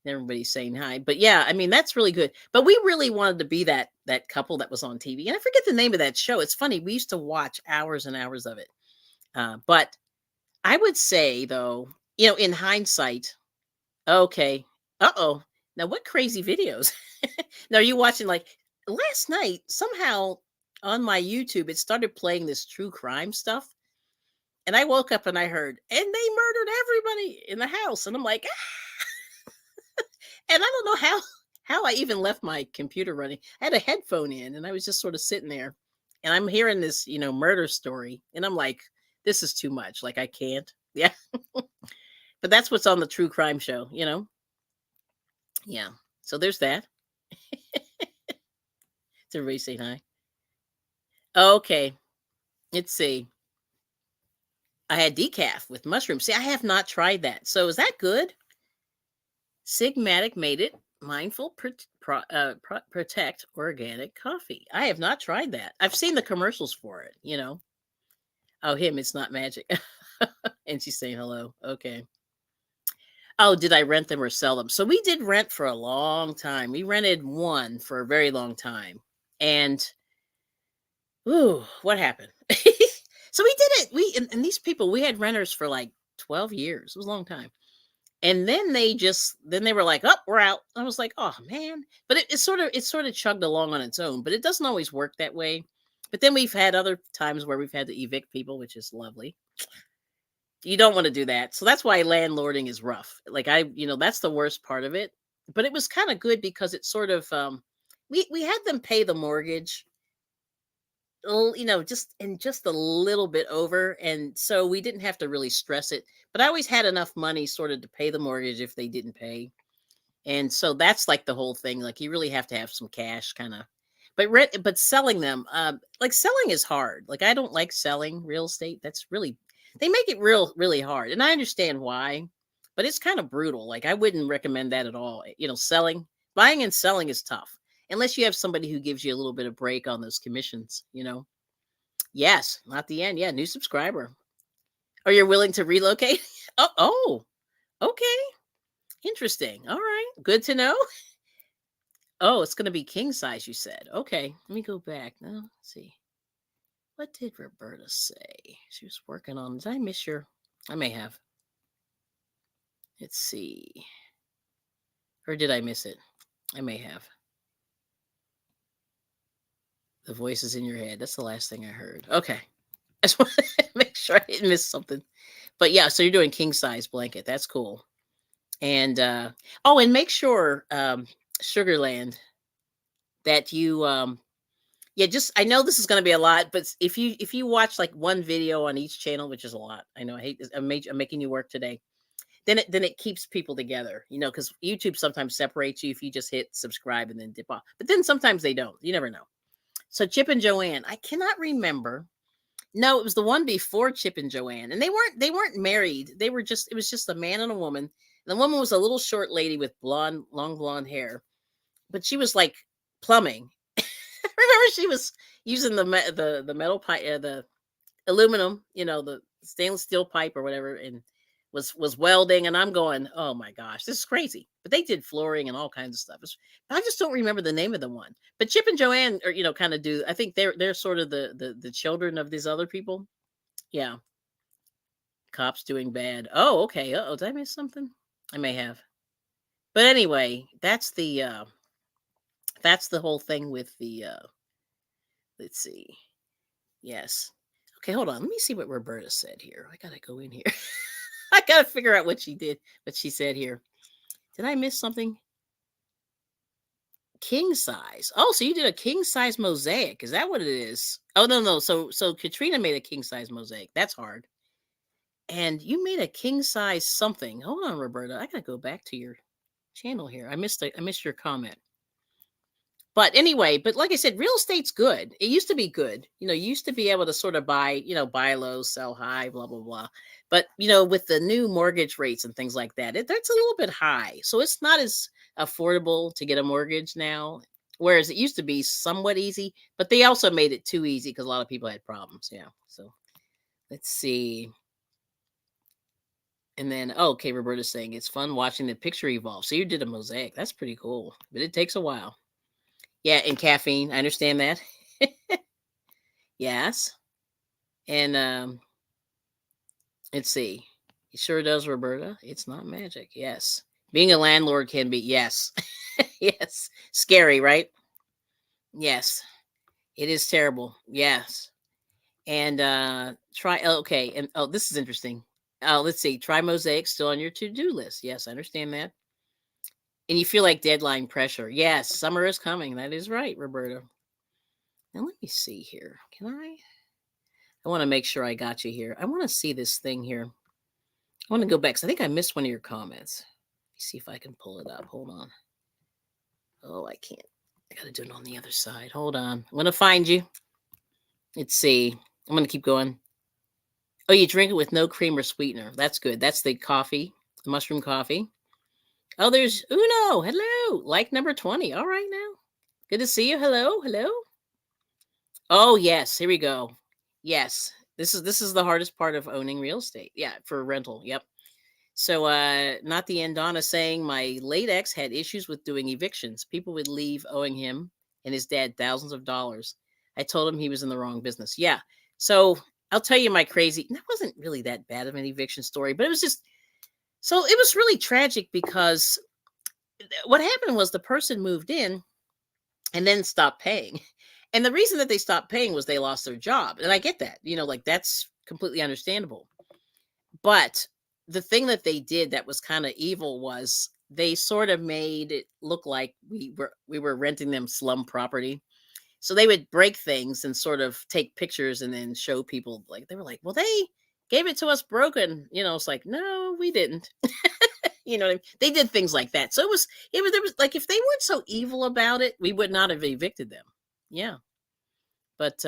Everybody's saying hi. But yeah, I mean that's really good. But we really wanted to be that couple that was on TV. And I forget the name of that show. It's funny. We used to watch hours and hours of it. But I would say though, in hindsight, okay. Uh-oh. Now what crazy videos? Now are you watching like last night somehow on my YouTube it started playing this true crime stuff. And I woke up and I heard, and they murdered everybody in the house. And I'm like, ah! And I don't know how I even left my computer running. I had a headphone in and I was just sort of sitting there and I'm hearing this, murder story. And I'm like, this is too much. Like I can't. Yeah. But that's what's on the true crime show, Yeah. So there's that. Is everybody saying hi? Okay. Let's see. I had decaf with mushrooms. See, I have not tried that. So is that good? Sigmatic made it. Mindful protect organic coffee. I have not tried that. I've seen the commercials for it, Oh, him, it's not magic. And she's saying hello. Okay. Oh, did I rent them or sell them? So we did rent for a long time. We rented one for a very long time. And ooh, what happened? So we did it. And these people, we had renters for like 12 years. It was a long time. And then they were like, oh, we're out. I was like, oh man. But it sort of chugged along on its own, but it doesn't always work that way. But then we've had other times where we've had to evict people, which is lovely. You don't want to do that. So that's why landlording is rough. Like that's the worst part of it. But it was kind of good because it sort of, we had them pay the mortgage, just a little bit over. And so we didn't have to really stress it, but I always had enough money sort of to pay the mortgage if they didn't pay. And so that's like the whole thing. Like you really have to have some cash kind of, but selling them, like selling is hard. Like I don't like selling real estate. That's really they make it really hard, and I understand why, but it's kind of brutal. Like I wouldn't recommend that at all. Selling, buying and selling is tough unless you have somebody who gives you a little bit of break on those commissions. Yes, not the end. Yeah, new subscriber. Or you're willing to relocate? Oh, okay, interesting. All right, good to know. Oh, it's going to be king size, you said. Okay, let me go back. Now, let's see. What did Roberta say? She was working on. Did I miss your? I may have. Let's see. Or did I miss it? I may have. The voices in your head. That's the last thing I heard. Okay. I just want to make sure I didn't miss something. But yeah, so you're doing king size blanket. That's cool. And and make sure, Sugarland, that you yeah, just I know this is going to be a lot, but if you watch like one video on each channel, which is a lot. I know I hate this. I'm making you work today. Then it keeps people together, because YouTube sometimes separates you if you just hit subscribe and then dip off. But then sometimes they don't. You never know. So Chip and Joanne, I cannot remember. No, it was the one before Chip and Joanne, and they weren't married. It was just a man and a woman. And the woman was a little short lady with long blonde hair, but she was like plumbing. Remember, she was using the metal pipe, the aluminum, the stainless steel pipe or whatever, and was welding. And I'm going, oh my gosh, this is crazy. But they did flooring and all kinds of stuff. I just don't remember the name of the one. But Chip and Joanne are, kind of do. I think they're sort of the children of these other people. Yeah, cops doing bad. Oh, okay. Oh, did I miss something? I may have. But anyway, that's the whole thing with the. Let's see. Yes. Okay, hold on. Let me see what Roberta said here. I gotta go in here. I gotta figure out what she said here. Did I miss something? King size. Oh, so you did a king size mosaic. Is that what it is? Oh, no. So Katrina made a king size mosaic. That's hard. And you made a king size something. Hold on, Roberta. I gotta go back to your channel here. I missed your comment. But anyway, like I said, real estate's good. It used to be good. You used to be able to sort of buy low, sell high, blah, blah, blah. But, with the new mortgage rates and things like that, that's a little bit high. So it's not as affordable to get a mortgage now. Whereas it used to be somewhat easy, but they also made it too easy because a lot of people had problems. Yeah. So let's see. And then, okay, Roberta's saying it's fun watching the picture evolve. So you did a mosaic. That's pretty cool, but it takes a while. Yeah, and caffeine. I understand that. Yes. And let's see. It sure does, Roberta. It's not magic. Yes. Being a landlord can be, yes. Yes. Scary, right? Yes. It is terrible. Yes. And okay. And this is interesting. Let's see. Try mosaic still on your to-do list. Yes, I understand that. And you feel like deadline pressure. Yes, summer is coming. That is right, Roberta. Now let me see here. I want to make sure I got you here. I want to see this thing here. I want to go back because I think I missed one of your comments. Let me see if I can pull it up. Hold on. Oh, I can't. I got to do it on the other side. Hold on. I'm going to find you. Let's see. I'm going to keep going. Oh, you drink it with no cream or sweetener. That's good. That's the coffee, the mushroom coffee. Oh, there's Uno. Hello. Like number 20. All right now. Good to see you. Hello. Hello. Oh, yes. Here we go. Yes. This is the hardest part of owning real estate. Yeah, for rental. Yep. So not the end. Donna saying my late ex had issues with doing evictions. People would leave owing him and his dad thousands of dollars. I told him he was in the wrong business. Yeah. So I'll tell you my crazy. That wasn't really that bad of an eviction story, but it was just so it was really tragic because what happened was the person moved in and then stopped paying. And the reason that they stopped paying was they lost their job. And I get that, like that's completely understandable. But the thing that they did that was kind of evil was they sort of made it look like we were renting them slum property. So they would break things and sort of take pictures and then show people like they were like, well, they gave it to us broken. It's like, no, we didn't. You know what I mean? They did things like that. So it was there was like if they weren't so evil about it, we would not have evicted them. Yeah. But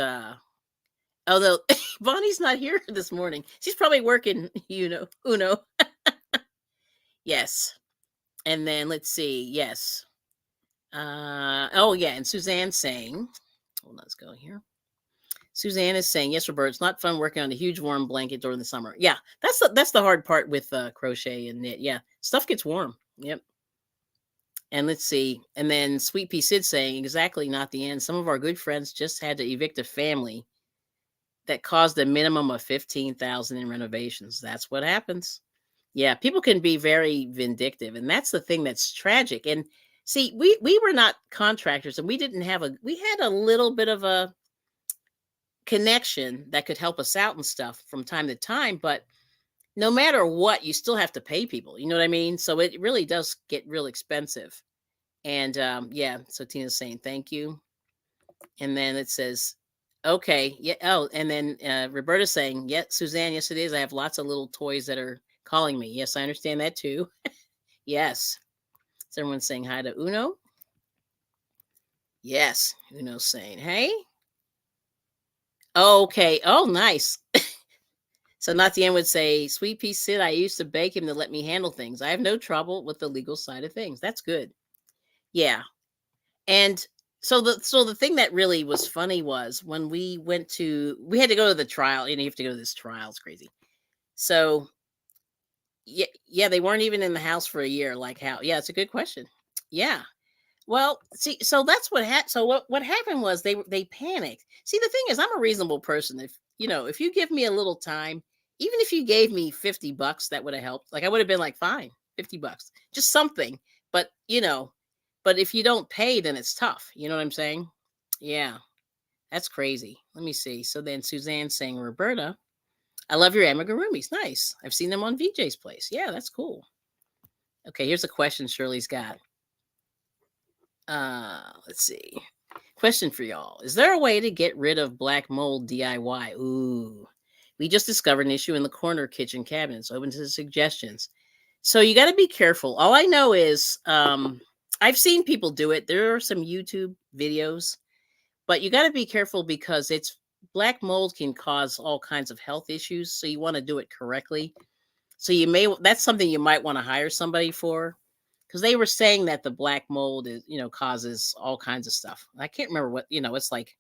although Bonnie's not here this morning, she's probably working, Uno. Yes. And then let's see. Yes. Oh yeah, and Suzanne's saying, well, let's go here. Suzanne is saying, yes, Roberta, it's not fun working on a huge warm blanket during the summer. Yeah, that's the hard part with crochet and knit. Yeah, stuff gets warm. Yep. And let's see. And then Sweet Pea Sid saying, exactly, not the end. Some of our good friends just had to evict a family that caused a minimum of 15,000 in renovations. That's what happens. Yeah, people can be very vindictive, and that's the thing that's tragic. And see, we were not contractors, and we didn't have we had a little bit of a connection that could help us out and stuff from time to time, but no matter what, you still have to pay people. You know what I mean? So it really does get real expensive. And yeah, so Tina's saying thank you. And then it says, okay, yeah. Oh, and then Roberta's saying, yeah, Suzanne, yes, it is. I have lots of little toys that are calling me. Yes, I understand that too. Yes. Is everyone saying hi to Uno? Yes. Uno's saying, hey. Okay. Oh, nice. So Natien would say, Sweet Pea Sid, I used to beg him to let me handle things. I have no trouble with the legal side of things. That's good. Yeah. And so the thing that really was funny was when we had to go to the trial, and you have to go to this trial. It's crazy. So yeah, they weren't even in the house for a year. Like how? Yeah, it's a good question. Yeah. Well, see, so that's what happened. So what happened was they panicked. See, the thing is, I'm a reasonable person. If you give me a little time, even if you gave me $50, that would have helped. Like I would have been like, fine, $50, just something. But but if you don't pay, then it's tough. You know what I'm saying? Yeah, that's crazy. Let me see. So then Suzanne's saying, Roberta, I love your amigurumis. Nice. I've seen them on VJ's Place. Yeah, that's cool. Okay, here's a question Shirley's got. Let's see. Question for y'all. Is there a way to get rid of black mold DIY? Ooh. We just discovered an issue in the corner kitchen cabinets. Open to suggestions. So you got to be careful. All I know is I've seen people do it. There are some YouTube videos, but you got to be careful because black mold can cause all kinds of health issues. So you want to do it correctly. So that's something you might want to hire somebody for, because they were saying that the black mold causes all kinds of stuff. I can't remember what, it's like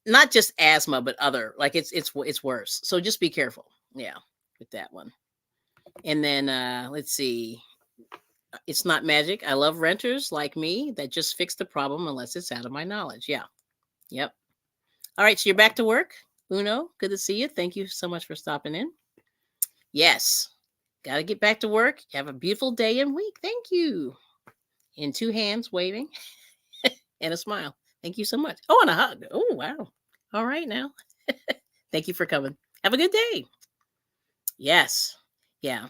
not just asthma, but other, like it's worse. So just be careful. Yeah, with that one. And then let's see. It's not magic. I love renters like me that just fix the problem unless it's out of my knowledge. Yeah. Yep. All right. So you're back to work. Uno, good to see you. Thank you so much for stopping in. Yes. Got to get back to work. Have a beautiful day and week. Thank you. In two hands waving and a smile. Thank you so much. Oh, and a hug. Oh, wow. All right now. Thank you for coming. Have a good day. Yes. Yeah.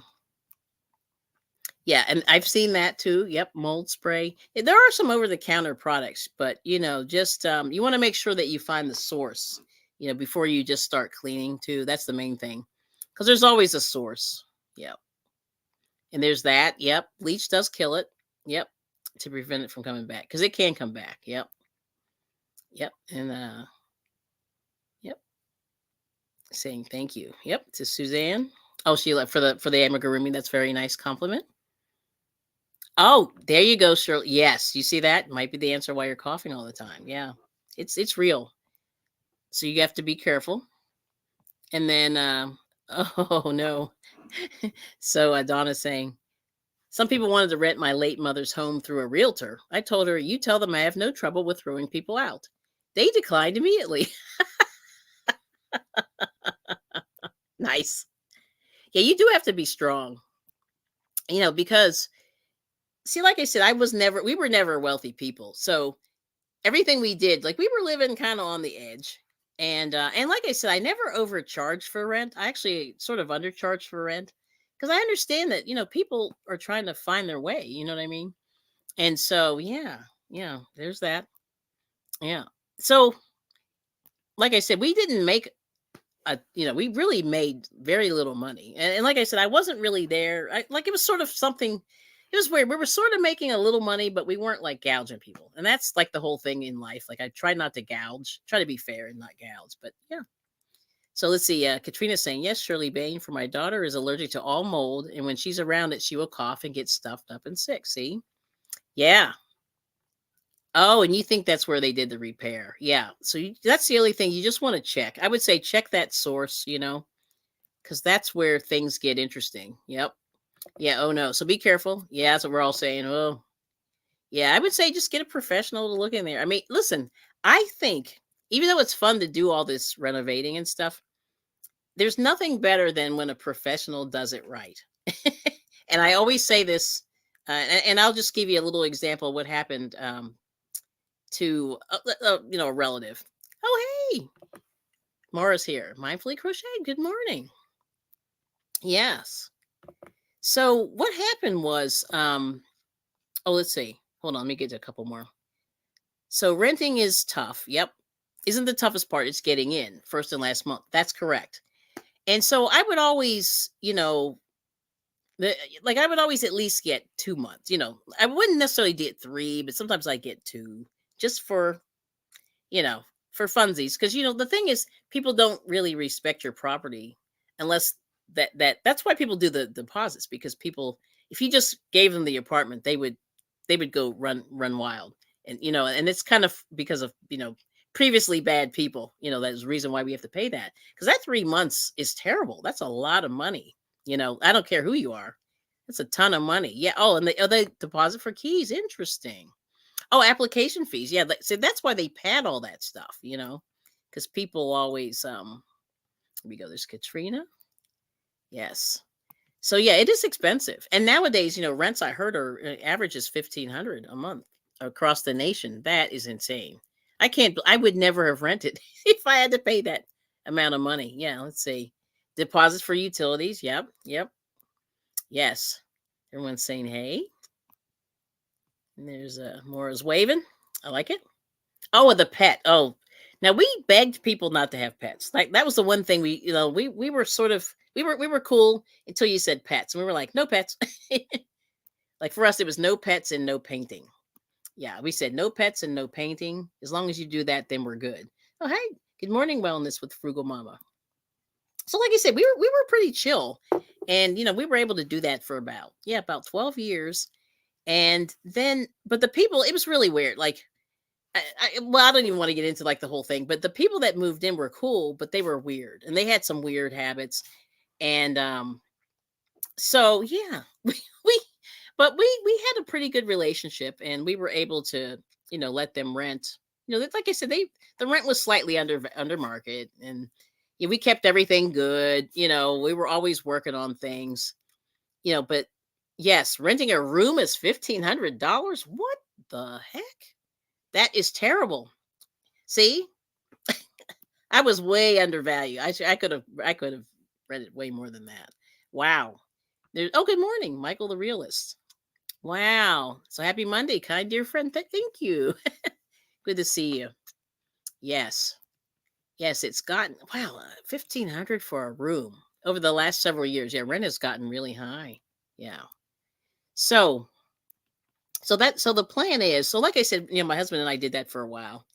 Yeah, and I've seen that too. Yep, mold spray. There are some over-the-counter products, but just you want to make sure that you find the source, before you just start cleaning too. That's the main thing, because there's always a source. Yep, and there's that. Yep, bleach does kill it. Yep, to prevent it from coming back, because it can come back. Yep, yep, and yep, saying thank you. Yep, to Suzanne. Oh, she left for the amigurumi. That's a very nice compliment. Oh, there you go, Shirley. Yes, you see that? Might be the answer why you're coughing all the time. Yeah. It's real. So you have to be careful. And then oh no. So Donna's saying, some people wanted to rent my late mother's home through a realtor. I told her, you tell them I have no trouble with throwing people out. They declined immediately. Nice. Yeah, you do have to be strong. Because see, like I said, we were never wealthy people. So everything we did, like we were living kind of on the edge. And like I said, I never overcharged for rent. I actually sort of undercharged for rent, because I understand that, people are trying to find their way, you know what I mean? And so, yeah, there's that. Yeah. So, like I said, we didn't make we really made very little money. And like I said, I wasn't really there. It was sort of something, it was weird. We were sort of making a little money, but we weren't like gouging people. And that's like the whole thing in life. Like I try not to gouge, try to be fair and not gouge. But yeah. So let's see. Katrina's saying, yes, Shirley Bain, for my daughter is allergic to all mold. And when she's around it, she will cough and get stuffed up and sick. See? Yeah. Oh, and you think that's where they did the repair. Yeah. So that's the only thing you just want to check. I would say check that source, because that's where things get interesting. Yep. Yeah. Oh, no. So be careful. Yeah. That's what we're all saying. Oh, yeah. I would say just get a professional to look in there. I mean, listen, I think even though it's fun to do all this renovating and stuff, there's nothing better than when a professional does it right. And I always say this, and I'll just give you a little example of what happened to a relative. Oh, hey, Mara's here. Mindfully Crochet. Good morning. Yes. So what happened was, let's see. Hold on, let me get to a couple more. So renting is tough. Yep. Isn't the toughest part? It's getting in first and last month. That's correct. And so I would always, I would always at least get 2 months. I wouldn't necessarily get 3, but sometimes I get 2 just you know, for funsies. Because the thing is, people don't really respect your property unless that's why people do the deposits, because people, if you just gave them the apartment, they would go run wild. And and it's kind of because of previously bad people. That's the reason why we have to pay that, because that 3 months is terrible. That's a lot of money. I don't care who you are. It's a ton of money. Yeah. Oh, and the deposit for keys. Interesting. Oh, application fees. Yeah. So that's why they pad all that stuff, because people always, here we go. There's Katrina. Yes. So yeah, it is expensive. And nowadays, rents I heard are average is 1,500 a month across the nation. That is insane. I would never have rented if I had to pay that amount of money. Yeah. Let's see. Deposits for utilities. Yep. Yep. Yes. Everyone's saying hey. And there's Mora's waving. I like it. Oh, the pet. Oh, now we begged people not to have pets. Like that was the one thing we were sort of we were cool until you said pets, and we were like, no pets. Like for us, it was no pets and no painting. Yeah, we said no pets and no painting. As long as you do that, then we're good. Oh, hey, good morning, wellness with Frugal Mama. So, like I said, we were pretty chill, and we were able to do that for about 12 years. And then, but the people, it was really weird. Like, I don't even want to get into like the whole thing, but the people that moved in were cool, but they were weird, and they had some weird habits. And so yeah, we but we had a pretty good relationship, and we were able to let them rent. Like I said, the rent was slightly under market, and we kept everything good. We were always working on things. But yes, renting a room is $1,500. What the heck? That is terrible. See, I was way undervalued. I could have rented way more than that. Wow. Good morning, Michael the realist. Wow. So happy Monday, kind dear friend. Thank you. Good to see you. Yes. Yes, it's gotten 1,500 for a room over the last several years. Yeah, rent has gotten really high. Yeah. So the plan is, so like I said, my husband and I did that for a while.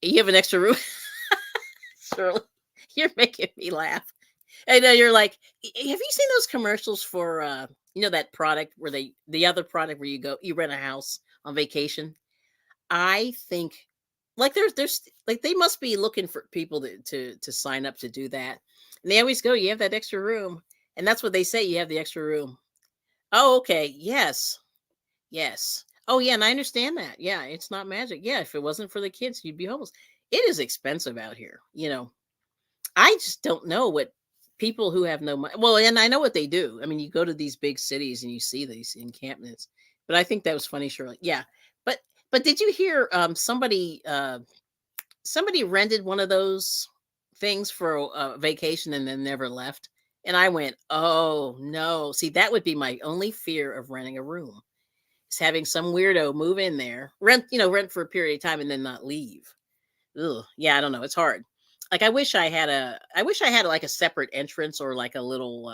You have an extra room. Shirley, you're making me laugh. I know you're like, have you seen those commercials for that product where the other product where you rent a house on vacation? I think like there's like they must be looking for people to sign up to do that. And they always go, you have that extra room. And that's what they say, you have the extra room. Oh, okay. Yes. Yes. Oh, yeah, and I understand that. Yeah, it's not magic. Yeah, if it wasn't for the kids, you'd be homeless. It is expensive out here. I just don't know what people who have no money. Well, and I know what they do. I mean, you go to these big cities and you see these encampments. But I think that was funny, Shirley. Yeah, but did you hear somebody rented one of those things for a vacation and then never left? And I went, oh no. See, that would be my only fear of renting a room. Is having some weirdo move in there, rent for a period of time and then not leave. Ugh, yeah, I don't know. It's hard. Like I wish I had like a separate entrance or like a little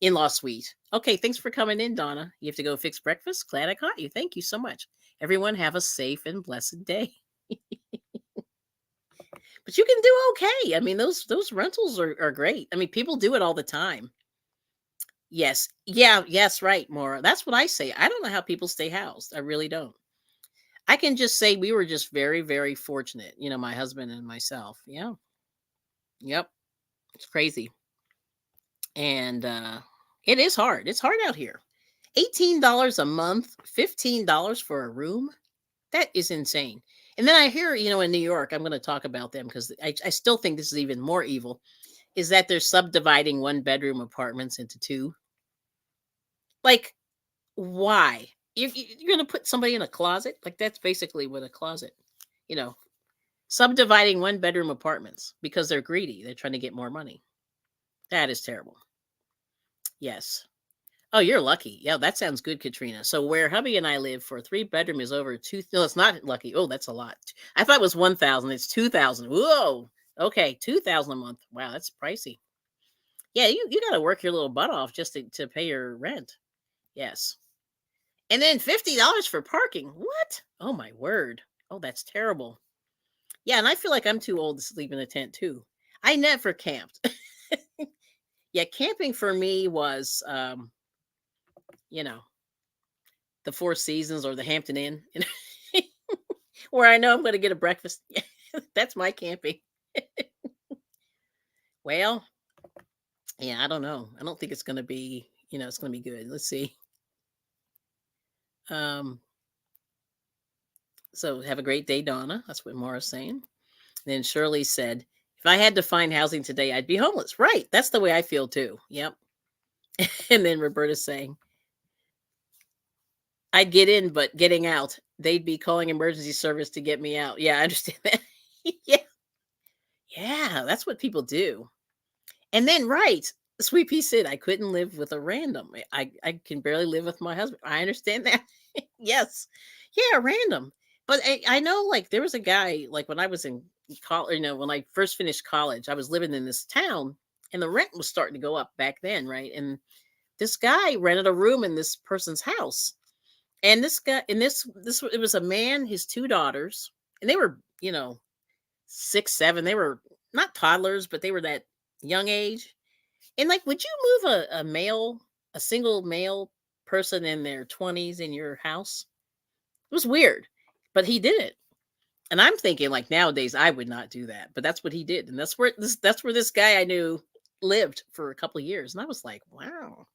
In-law suite. Okay, thanks for coming in, Donna. You have to go fix breakfast. Glad I caught you. Thank you so much. Everyone have a safe and blessed day. But you can do okay. I mean, those rentals are great. I mean, people do it all the time. Yes. Yeah, yes, right, Maura. That's what I say. I don't know how people stay housed. I really don't. I can just say we were just very, very fortunate, my husband and myself. Yeah. Yep. It's crazy. And it is hard. It's hard out here. $18 a month, $15 for a room. That is insane. And then I hear, in New York, I'm going to talk about them because I still think this is even more evil, is that they're subdividing one bedroom apartments into two. Like, why? You're going to put somebody in a closet? Like, that's basically what a closet, you know, subdividing one bedroom apartments because they're greedy. They're trying to get more money. That is terrible. Yes. Oh, you're lucky. Yeah, that sounds good, Katrina. So where hubby and I live for a 3-bedroom is over two. No, it's not lucky. Oh, that's a lot. I thought it was 1,000. It's 2,000. Whoa. Okay, 2,000 a month. Wow, that's pricey. Yeah, you got to work your little butt off just to pay your rent. Yes, and then $50 for parking. What? Oh my word. Oh, that's terrible. Yeah, and I feel like I'm too old to sleep in a tent too. I never camped. Yeah, camping for me was, you know, the Four Seasons or the Hampton Inn, where I know I'm going to get a breakfast. That's my camping. Well, yeah, I don't know. I don't think it's going to be, it's going to be good. Let's see. Um, so have a great day, Donna. That's what Maura's saying. Then Shirley said, if I had to find housing today, I'd be homeless. Right. That's the way I feel too. Yep. And then Roberta's saying, I'd get in, but getting out, they'd be calling emergency service to get me out. Yeah, I understand that. Yeah. Yeah. That's what people do. And then, right. Sweet Pea said, I couldn't live with a random. I can barely live with my husband. I understand that. Yes. Yeah, random. But I know, like, there was a guy, like, when I was in college, when I first finished college, I was living in this town and the rent was starting to go up back then, right? And this guy rented a room in this person's house. And this guy, and this, it was a man, his 2 daughters, and they were, 6, 7. They were not toddlers, but they were that young age. And like, would you move a single male person in their 20s in your house? It was weird, but he did it. And I'm thinking, like, nowadays I would not do that, but that's what he did, and that's where this guy I knew lived for a couple of years, and I was like, wow.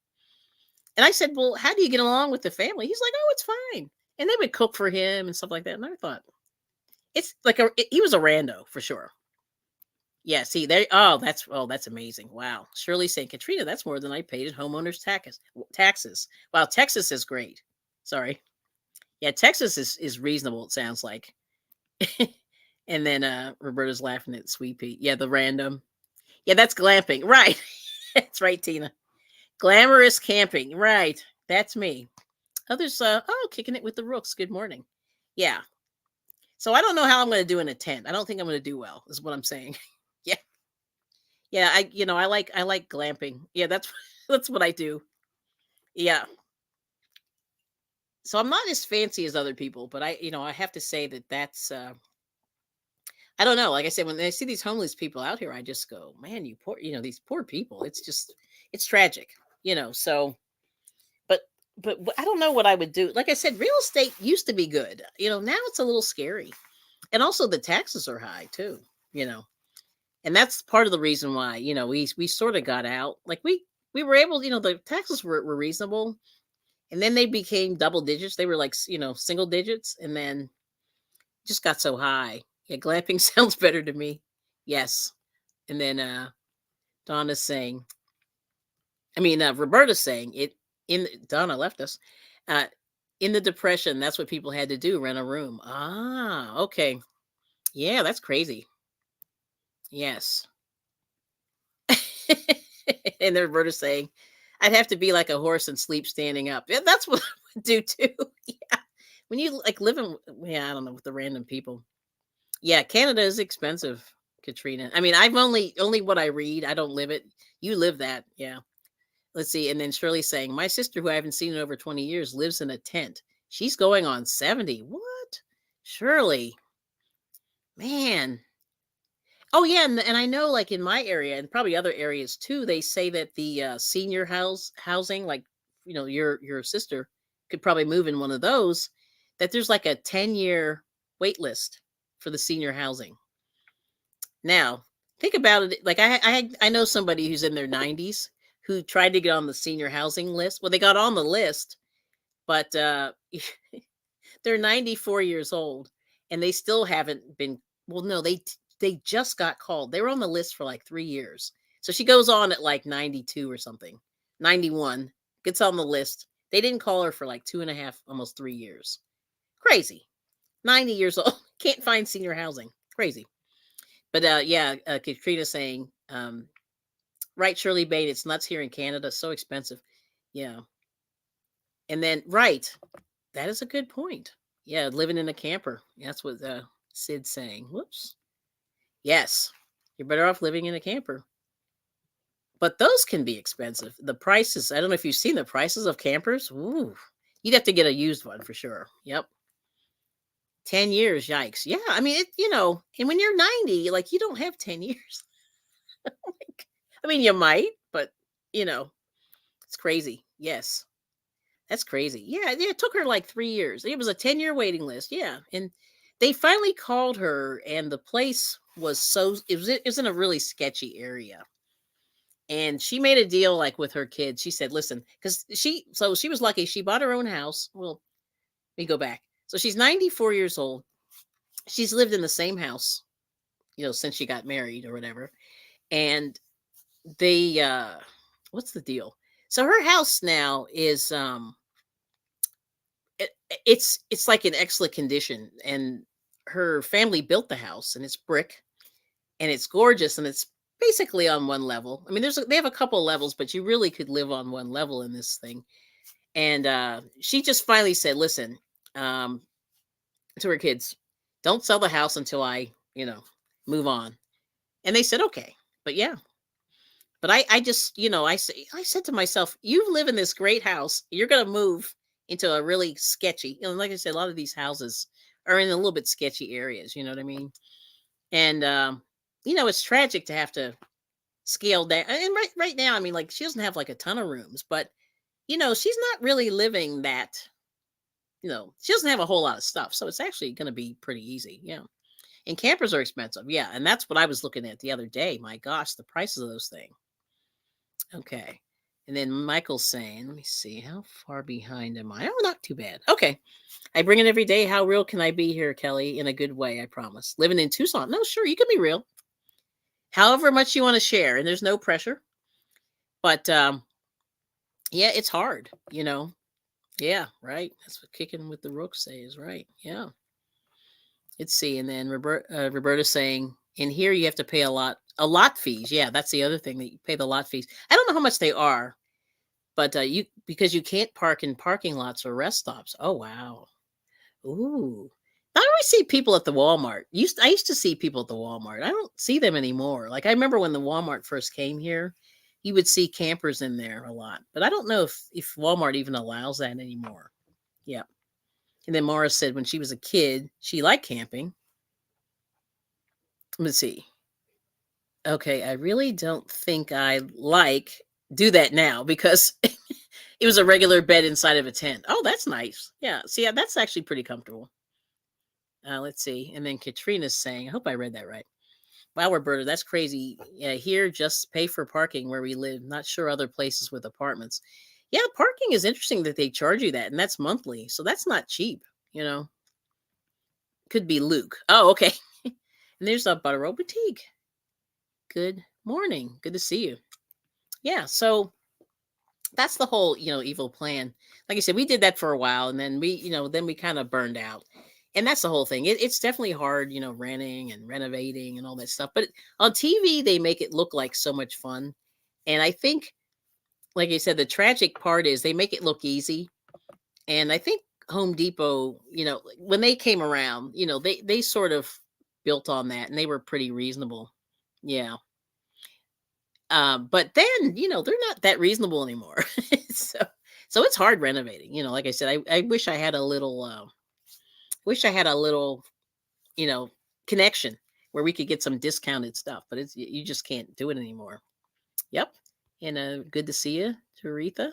And I said, well, how do you get along with the family? He's like, oh, it's fine, and they would cook for him and stuff like that. And I thought, it's like he was a rando for sure. Yeah, see there. Oh, that's amazing. Wow, Shirley saying, Katrina, that's more than I paid in homeowners taxes. Wow, Texas is great. Sorry, yeah, Texas is reasonable. It sounds like. And then Roberta's laughing at Sweet Pea. Yeah, the random. Yeah, that's glamping. Right. That's right, Tina. Glamorous camping. Right. That's me. Others, kicking it with the rooks. Good morning. Yeah. So I don't know how I'm going to do in a tent. I don't think I'm going to do well, is what I'm saying. Yeah. Yeah, I like glamping. Yeah, that's that's what I do. Yeah. So I'm not as fancy as other people, but I have to say that's I don't know. Like I said, when I see these homeless people out here, I just go, man, you poor, these poor people. It's tragic, So, but, I don't know what I would do. Like I said, real estate used to be good. Now it's a little scary, and also the taxes are high too. And that's part of the reason why we sort of got out. Like we were able, the taxes were reasonable, and then they became double digits. They were like single digits, and then just got so high. Yeah, glamping sounds better to me. Yes. And then Donna's saying, Roberta's saying it Donna left us. Uh in the Depression, that's what people had to do, rent a room. Ah, okay. Yeah, that's crazy. Yes. And then Roberta's saying, I'd have to be like a horse and sleep standing up. Yeah, that's what I would do too. Yeah. When you like live in, yeah, I don't know, with the random people. Yeah, Canada is expensive, Katrina. I've only what I read. I don't live it. You live that, yeah. Let's see. And then Shirley saying, my sister, who I haven't seen in over 20 years, lives in a tent. She's going on 70. What? Shirley, man. Oh yeah, and I know like in my area and probably other areas too, they say that the senior housing, like your sister could probably move in one of those. That there's like a 10-year wait list for the senior housing. Now think about it. Like I know somebody who's in their 90s who tried to get on the senior housing list. Well, they got on the list, but they're 94 years old and they still haven't been. Well, no, they just got called. They were on the list for like 3 years. So she goes on at like 92 or something, 91, gets on the list. They didn't call her for like 2.5, almost 3 years. Crazy. 90 years old. Can't find senior housing. Crazy. But yeah, Katrina saying, right, Shirley Bain, it's nuts here in Canada. So expensive. Yeah. And then, right. That is a good point. Yeah, living in a camper. That's what Sid's saying. Whoops. Yes, you're better off living in a camper. But those can be expensive. The prices, I don't know if you've seen the prices of campers. Ooh, you'd have to get a used one for sure. Yep. 10 years, yikes. Yeah, I mean, and when you're 90, like you don't have 10 years. I mean, you might, but it's crazy. Yes. That's crazy. Yeah, it took her like 3 years. It was a 10-year waiting list. Yeah. And they finally called her, and the place was it was in a really sketchy area. And she made a deal like with her kids. She said, listen, because she was lucky. She bought her own house. Well, let me go back. So she's 94 years old. She's lived in the same house, since she got married or whatever. And they, what's the deal? So her house now is, it's like in excellent condition, and her family built the house, and it's brick, and it's gorgeous, and it's basically on one level. I mean, they have a couple levels, but you really could live on one level in this thing. And she just finally said, listen, to her kids, don't sell the house until I move on. And they said okay. But yeah, but I just I said to myself, you live in this great house, you're gonna move into a really sketchy, like I said, a lot of these houses are in a little bit sketchy areas, you know what I mean? And it's tragic to have to scale down. And right now, I mean, like she doesn't have like a ton of rooms, but she's not really living that. She doesn't have a whole lot of stuff, so it's actually going to be pretty easy. Yeah, and campers are expensive. Yeah, and that's what I was looking at the other day. My gosh, the prices of those things. Okay. And then Michael's saying, let me see, how far behind am I? Oh, not too bad. Okay. I bring it every day. How real can I be here, Kelly? In a good way, I promise. Living in Tucson. No, sure, you can be real. However much you want to share, and there's no pressure. But yeah, it's hard, Yeah, right. That's what kicking with the rooks says, right? Yeah. Let's see. And then Roberta's saying, in here you have to pay a lot fees. Yeah, that's the other thing, that you pay the lot fees. I don't know how much they are, but because you can't park in parking lots or rest stops. Oh wow. Ooh. Now I always see people at the Walmart. I used to see people at the Walmart. I don't see them anymore. Like I remember when the Walmart first came here, you would see campers in there a lot. But I don't know if Walmart even allows that anymore. Yeah. And then Mara said when she was a kid, she liked camping. Let's see. Okay, I really don't think I do that now because it was a regular bed inside of a tent. Oh, that's nice. Yeah. See, that's actually pretty comfortable. Let's see. And then Katrina's saying, I hope I read that right. Wow, Roberta, that's crazy. Yeah, here just pay for parking where we live. Not sure other places with apartments. Yeah, parking is interesting that they charge you that, and that's monthly. So that's not cheap, Could be Luke. Oh, okay. And there's a Butterroll Boutique. Good morning. Good to see you. Yeah, so that's the whole, evil plan. Like I said, we did that for a while, and then we kind of burned out. And that's the whole thing. It's definitely hard, renting and renovating and all that stuff. But on TV, they make it look like so much fun. And I think, like I said, the tragic part is they make it look easy. And I think Home Depot, when they came around, they sort of built on that, and they were pretty reasonable. Yeah. But then, they're not that reasonable anymore. so so it's hard renovating. Like I said, I wish I had a little wish I had a little, you know, connection where we could get some discounted stuff, but you just can't do it anymore. Yep. And good to see you, Taretha.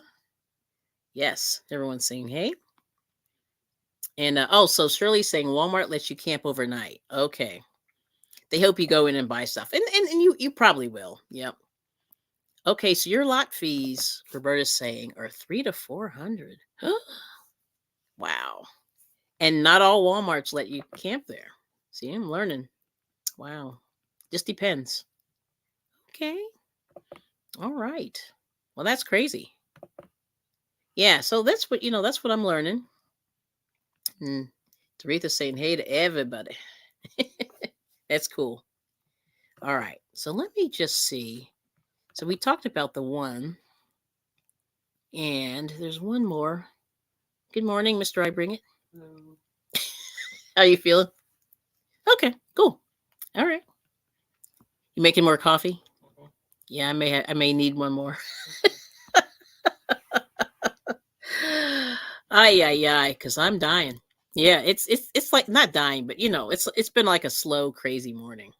Yes, everyone's saying hey. And so Shirley's saying Walmart lets you camp overnight. Okay. They hope you go in and buy stuff. And you probably will. Yep. Okay, so your lot fees, Roberta's saying, are 300 to 400. Wow. And not all Walmarts let you camp there. See, I'm learning. Wow. Just depends. Okay. All right. Well, that's crazy. Yeah, so that's what I'm learning. And Taretha's saying hey to everybody. That's cool. All right. So let me just see. So we talked about the one, and there's one more. Good morning, Mr. IBringit. How you feeling? Okay, cool. All right. You making more coffee? Yeah, I may need one more. Ay, because I'm dying. Yeah, it's like not dying, but it's been like a slow, crazy morning.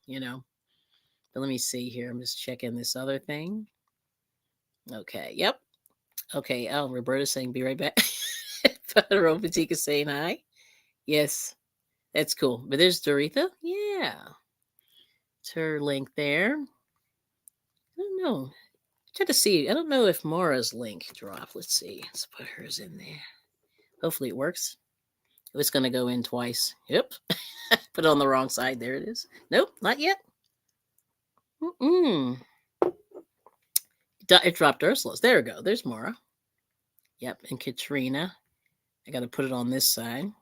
But let me see here. I'm just checking this other thing. Okay. Yep. Okay. Oh, Roberta's saying be right back. Federal Boutique is saying hi. Yes, that's cool. But there's Doretha. Yeah. It's her link there. I don't know. Try to see. I don't know if Maura's link dropped. Let's see. Let's put hers in there. Hopefully it works. It's going to go in twice. Yep. Put it on the wrong side. There it is. Nope, not yet. It dropped Ursula's. There we go. There's Maura. Yep. And Katrina. I got to put it on this side.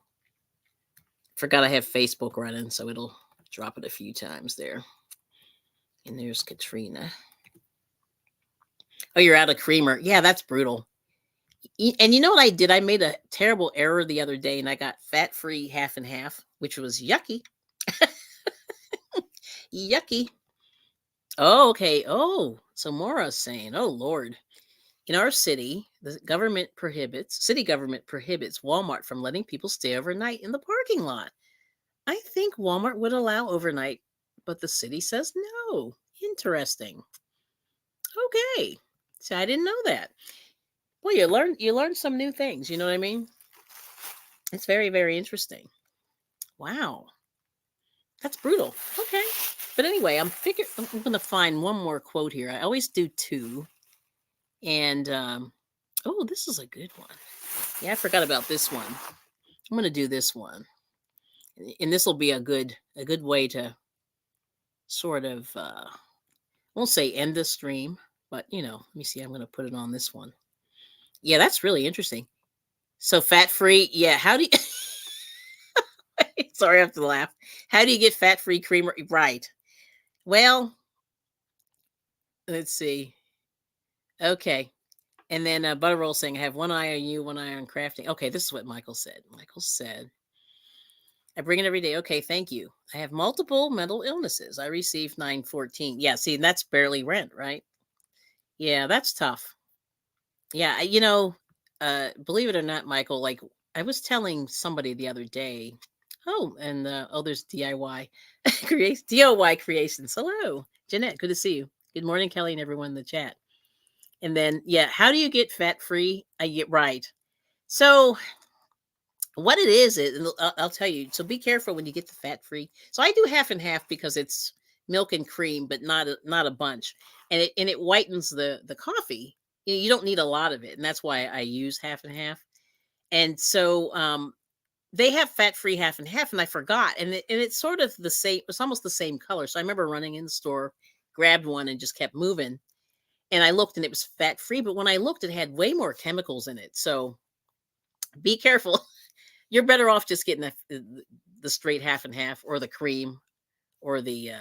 Forgot I have Facebook running, so it'll drop it a few times there. And there's Katrina. Oh, you're out of creamer. Yeah, that's brutal. And you know what I did? I made a terrible error the other day, and I got fat-free half and half, which was yucky. Yucky. Oh, okay. Oh, so Maura's saying, oh, Lord. In our city, the city government prohibits Walmart from letting people stay overnight in the parking lot. I think Walmart would allow overnight, but the city says no. Interesting. Okay. So I didn't know that. Well, you learn some new things, you know what I mean? It's very, very interesting. Wow. That's brutal. Okay. But anyway, I'm going to find one more quote here. I always do two. And oh, this is a good one. Yeah, I forgot about this one. I'm going to do this one. And this will be a good way to sort of I won't say end the stream, but let me see. I'm going to put it on this one. Yeah, that's really interesting. So fat-free, yeah, how do you sorry, I have to laugh. How do you get fat-free creamer? Right. Well, let's see. Okay. And then Butterroll saying, I have one eye on you, one eye on crafting. Okay, this is what Michael said. Michael said, I bring it every day. Okay, thank you. I have multiple mental illnesses. I received $9.14. Yeah, see, that's barely rent, right? Yeah, that's tough. Yeah, believe it or not, Michael, like I was telling somebody the other day, and there's DIY DIY creations. Hello, Jeanette. Good to see you. Good morning, Kelly, and everyone in the chat. And then, yeah, how do you get fat free? I get right. So, what it is, I'll tell you. So, be careful when you get the fat free. So, I do half and half because it's milk and cream, but not a bunch, and it whitens the coffee. You don't need a lot of it, and that's why I use half and half. And so, they have fat-free half and half, and I forgot. And it's sort of the same. It's almost the same color. So I remember running in the store, grabbed one, and just kept moving. And I looked, and it was fat-free. But when I looked, it had way more chemicals in it. So be careful. You're better off just getting the straight half and half, or the cream, or the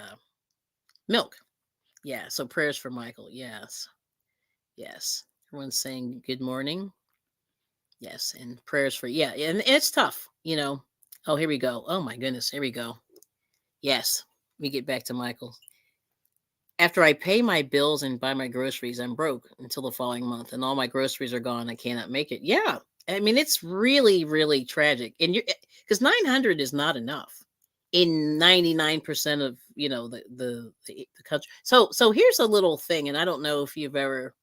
milk. Yeah. So prayers for Michael. Yes. Yes. Everyone's saying good morning. Yes, and prayers for and it's tough, Oh, here we go. Oh my goodness, here we go. Yes, let me get back to Michael. After I pay my bills and buy my groceries, I'm broke until the following month, and all my groceries are gone. I cannot make it. Yeah, I mean it's really, really tragic, and you because 900 is not enough in 99% of the country. So here's a little thing, and I don't know if you've ever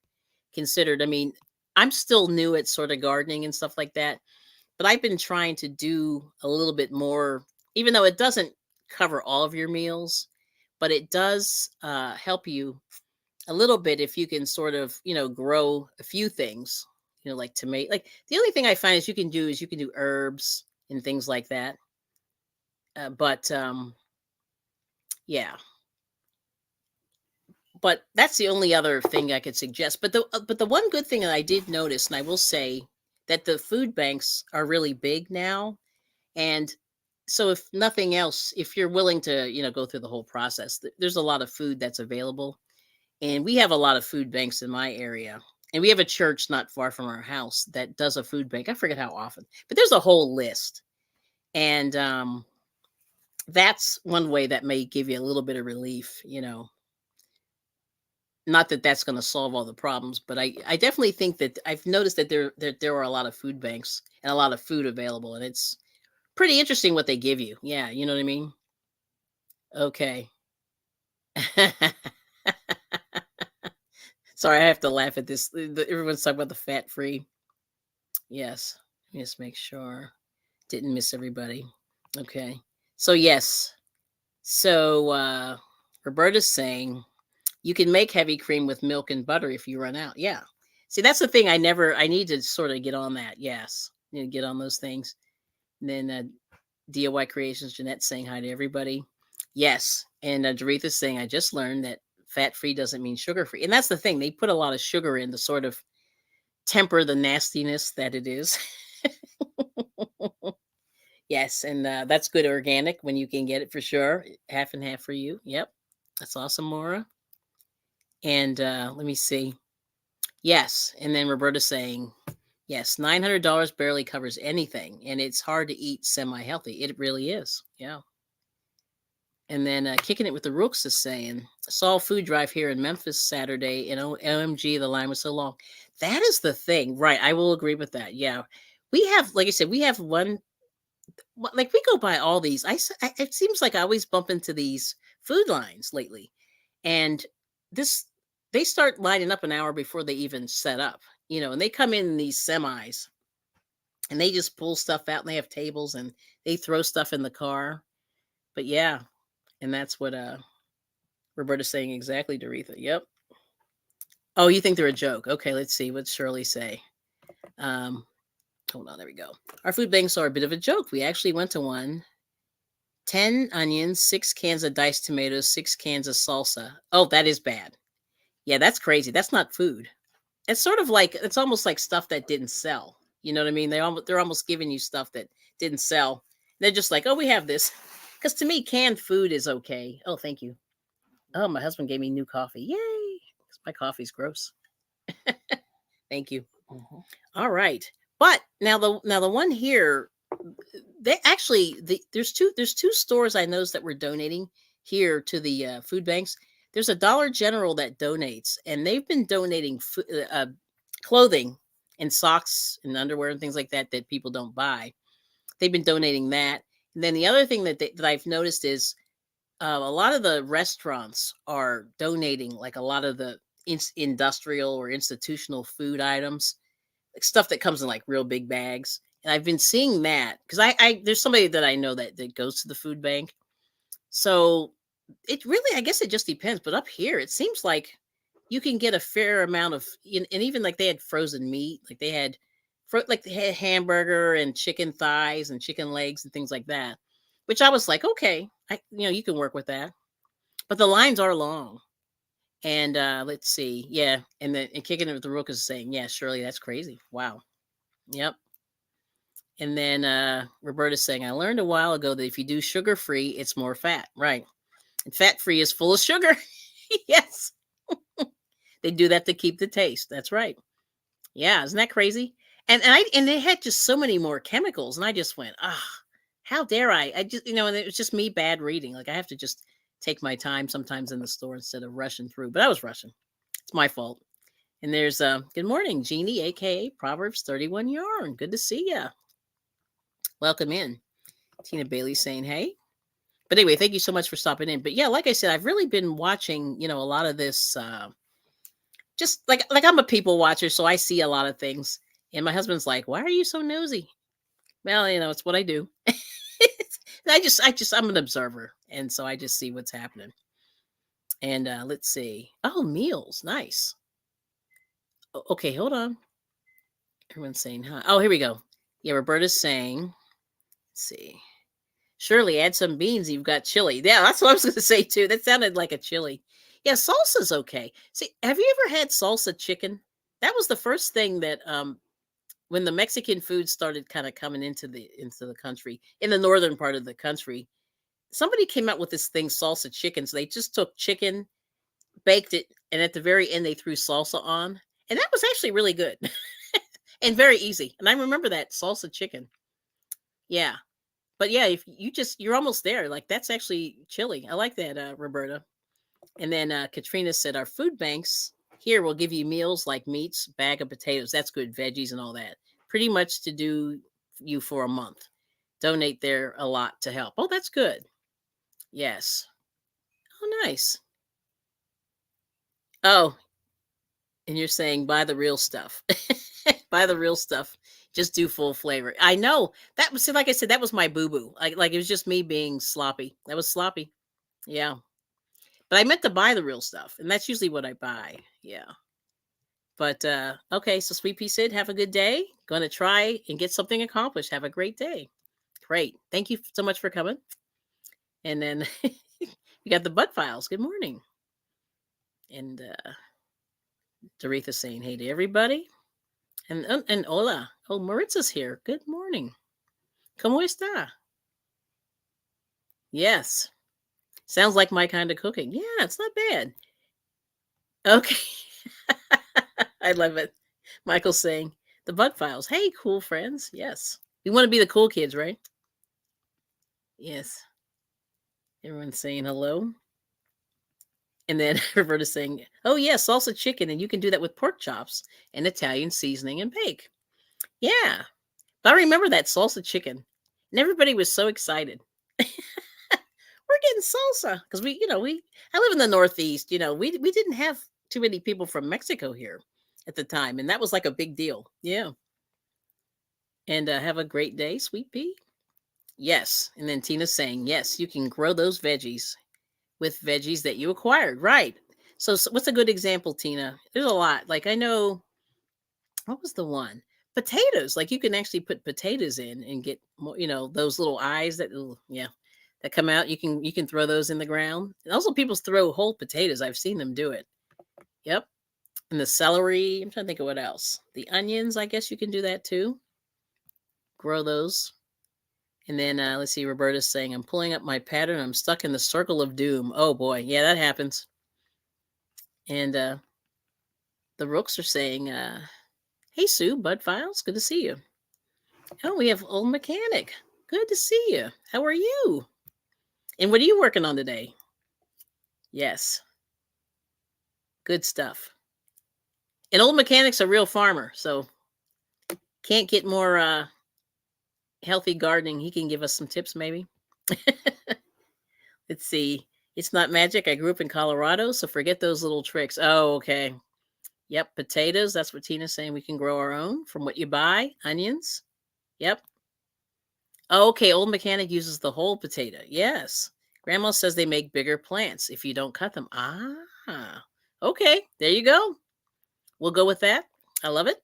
considered. I mean, I'm still new at sort of gardening and stuff like that, but I've been trying to do a little bit more, even though it doesn't cover all of your meals, but it does help you a little bit if you can sort of grow a few things, like tomato. Like the only thing I find is you can do herbs and things like that. But yeah, but that's the only other thing I could suggest. But the one good thing that I did notice, and I will say that the food banks are really big now, and so if nothing else, if you're willing to go through the whole process, there's a lot of food that's available. And we have a lot of food banks in my area. And we have a church not far from our house that does a food bank. I forget how often, but there's a whole list. And that's one way that may give you a little bit of relief. Not that that's going to solve all the problems, but I definitely think that I've noticed that there are a lot of food banks and a lot of food available. And it's pretty interesting what they give you. Yeah, you know what I mean? Okay. Sorry, I have to laugh at this. Everyone's talking about the fat free. Yes. Just make sure. Didn't miss everybody. Okay. So yes. So Roberta's saying you can make heavy cream with milk and butter if you run out. Yeah. See, that's the thing. I need to sort of get on that. Yes. Need to get on those things. And then DIY Creations, Jeanette saying hi to everybody. Yes. And Doretha's saying, I just learned that fat-free doesn't mean sugar-free. And that's the thing. They put a lot of sugar in to sort of temper the nastiness that it is. Yes. And that's good organic when you can get it for sure. Half and half for you. Yep. That's awesome, Maura. And let me see. Yes. And then Roberta saying, yes, $900 barely covers anything. And it's hard to eat semi-healthy. It really is. Yeah. And then Kicking It with the Rooks is saying, saw a food drive here in Memphis Saturday, and OMG, the line was so long. That is the thing. Right. I will agree with that. Yeah. We have, like I said, we have one, like we go by all these. It seems like I always bump into these food lines lately. And they start lining up an hour before they even set up, and they come in these semis and they just pull stuff out and they have tables and they throw stuff in the car. But yeah. And that's what Roberta's saying exactly, Doretha. Yep. Oh, you think they're a joke? Okay, let's see. What's Shirley say? Hold on. There we go. Our food banks are a bit of a joke. We actually went to one. 10 onions, 6 cans of diced tomatoes, 6 cans of salsa. Oh, that is bad. Yeah, that's crazy. That's not food. It's sort of like, it's almost like stuff that didn't sell. You know what I mean? They're almost giving you stuff that didn't sell. They're just like, oh, we have this. Because to me, canned food is okay. Oh, thank you. Oh, my husband gave me new coffee. Yay. My coffee's gross. Thank you. Mm-hmm. All right. But now the one here, they actually, there's two stores I noticed that were donating here to the food banks. There's a Dollar General that donates, and they've been donating clothing and socks and underwear and things like that people don't buy. They've been donating that. And then the other thing that I've noticed is a lot of the restaurants are donating like a lot of the industrial or institutional food items, like stuff that comes in like real big bags. And I've been seeing that because I there's somebody that I know that goes to the food bank. So it really, I guess it just depends. But up here, it seems like you can get a fair amount of, and even like they had frozen meat, like they had hamburger and chicken thighs and chicken legs and things like that, which I was like, okay, you can work with that. But the lines are long. And let's see. Yeah. And Kicking It with the Rook is saying, yeah, Shirley, that's crazy. Wow. Yep. And then Roberta's saying, I learned a while ago that if you do sugar-free, it's more fat. Right. And fat-free is full of sugar. Yes. They do that to keep the taste. That's right. Yeah. Isn't that crazy? And they had just so many more chemicals. And I just went, how dare I? I just, and it was just me bad reading. Like I have to just take my time sometimes in the store instead of rushing through. But I was rushing. It's my fault. And there's good morning, Jeannie, aka Proverbs 31 Yarn. Good to see ya. Welcome in. Tina Bailey saying hey. But anyway, thank you so much for stopping in. But yeah, like I said, I've really been watching, a lot of this just like I'm a people watcher, so I see a lot of things. And my husband's like, "Why are you so nosy?" Well, it's what I do. I'm an observer, and so I just see what's happening. And let's see. Oh, meals, nice. Okay, hold on. Everyone's saying hi. Oh, here we go. Yeah, Roberta's saying. Let's see. Surely add some beans. You've got chili. Yeah, that's what I was going to say too. That sounded like a chili. Yeah, salsa's okay. See, have you ever had salsa chicken? That was the first thing that when the Mexican food started kind of coming into the country, in the northern part of the country, somebody came out with this thing, salsa chicken. So they just took chicken, baked it, and at the very end they threw salsa on. And that was actually really good and very easy. And I remember that salsa chicken. Yeah. But yeah, if you're almost there. Like that's actually chili. I like that, Roberta. And then Katrina said, our food banks here will give you meals like meats, bag of potatoes. That's good. Veggies and all that. Pretty much to do you for a month. Donate there a lot to help. Oh, that's good. Yes. Oh, nice. Oh, and you're saying buy the real stuff. Buy the real stuff. Just do full flavor. I know that was, like I said, that was my boo boo. Like it was just me being sloppy. That was sloppy. Yeah. But I meant to buy the real stuff, and that's usually what I buy. Yeah. But okay, so Sweet Pea said, have a good day. Gonna try and get something accomplished. Have a great day. Great. Thank you so much for coming. And then we got the butt files. Good morning. And Doretha's saying hey to everybody. And hola. Oh, Maritza's here. Good morning. ¿Cómo está? Yes. Sounds like my kind of cooking. Yeah, it's not bad. Okay. I love it. Michael's saying the butt files. Hey, cool friends. Yes. We want to be the cool kids, right? Yes. Everyone's saying hello. And then Roberta's saying, oh, yeah, salsa chicken. And you can do that with pork chops and Italian seasoning and bake. Yeah. But I remember that salsa chicken. And everybody was so excited. We're getting salsa. Because I live in the Northeast. We didn't have too many people from Mexico here at the time. And that was like a big deal. Yeah. And have a great day, Sweet Pea. Yes. And then Tina's saying, yes, you can grow those veggies with veggies that you acquired. Right. So what's a good example, Tina? There's a lot. Like I know, what was the one? Potatoes. Like you can actually put potatoes in and get more, those little eyes that come out. You can throw those in the ground. And also people throw whole potatoes. I've seen them do it. Yep. And the celery. I'm trying to think of what else. The onions, I guess you can do that too. Grow those. And then let's see, Roberta's saying, I'm pulling up my pattern. I'm stuck in the circle of doom. Oh boy. Yeah, that happens. And the Rooks are saying, hey Sue, Bud Files, good to see you. Oh, we have Old Mechanic. Good to see you. How are you? And what are you working on today? Yes. Good stuff. And Old Mechanic's a real farmer, so can't get more healthy gardening. He can give us some tips maybe. Let's see. It's not magic. I grew up in Colorado, so forget those little tricks. Oh, okay. Yep, potatoes. That's what Tina's saying. We can grow our own from what you buy. Onions. Yep. Oh, okay, Old Mechanic uses the whole potato. Yes. Grandma says they make bigger plants if you don't cut them. Ah, okay. There you go. We'll go with that. I love it.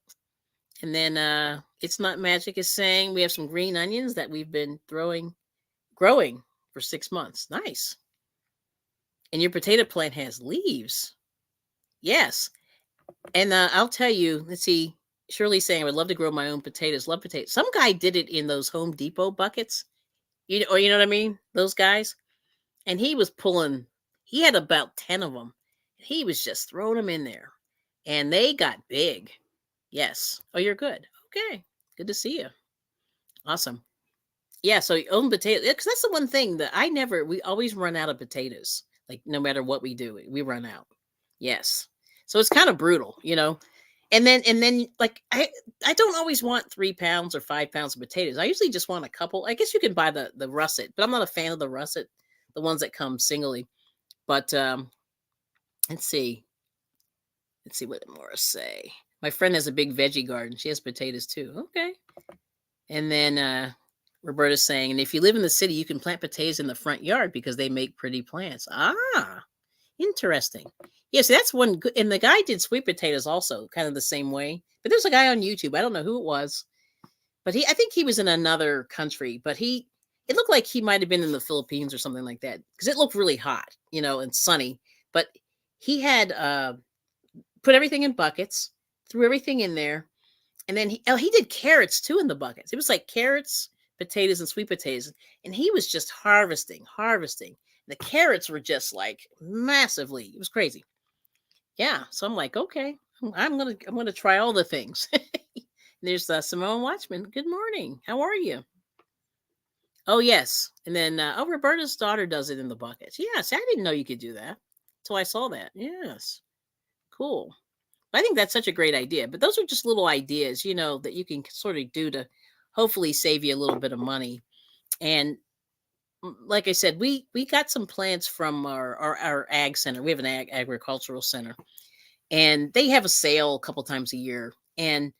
And then It's Not Magic is saying we have some green onions that we've been growing for 6 months. Nice. And your potato plant has leaves. Yes. And I'll tell you, let's see, Shirley's saying I would love to grow my own potatoes. Love potatoes. Some guy did it in those Home Depot buckets. You know what I mean? Those guys. And he had about 10 of them. He was just throwing them in there. And they got big. Yes. Oh, you're good. Okay. Good to see you. Awesome. Yeah, so you own potatoes. Because that's the one thing that we always run out of potatoes. Like no matter what we do, we run out. Yes. So it's kind of brutal, you know. And then like I don't always want 3 pounds or 5 pounds of potatoes. I usually just want a couple. I guess you can buy the russet, but I'm not a fan of the russet, the ones that come singly. But let's see. Let's see what more to say. My friend has a big veggie garden. She has potatoes too. Okay. And then Roberta's saying, and if you live in the city, you can plant potatoes in the front yard because they make pretty plants. Ah, interesting. Yes, that's one good. And the guy did sweet potatoes also, kind of the same way. But there's a guy on YouTube. I don't know who it was, but I think he was in another country. But it looked like he might have been in the Philippines or something like that because it looked really hot, you know, and sunny. But he had put everything in buckets, threw everything in there, and then he did carrots too in the buckets. It was like carrots, potatoes, and sweet potatoes, and he was just harvesting. The carrots were just like massively. It was crazy. Yeah, so I'm like, okay, I'm gonna try all the things. There's Simone Watchman. Good morning. How are you? Oh yes, and then Roberta's daughter does it in the buckets. Yes, I didn't know you could do that until I saw that. Yes, cool. I think that's such a great idea. But those are just little ideas, you know, that you can sort of do to hopefully save you a little bit of money. And like I said, we got some plants from our ag center. We have an agricultural center, and they have a sale a couple times a year. And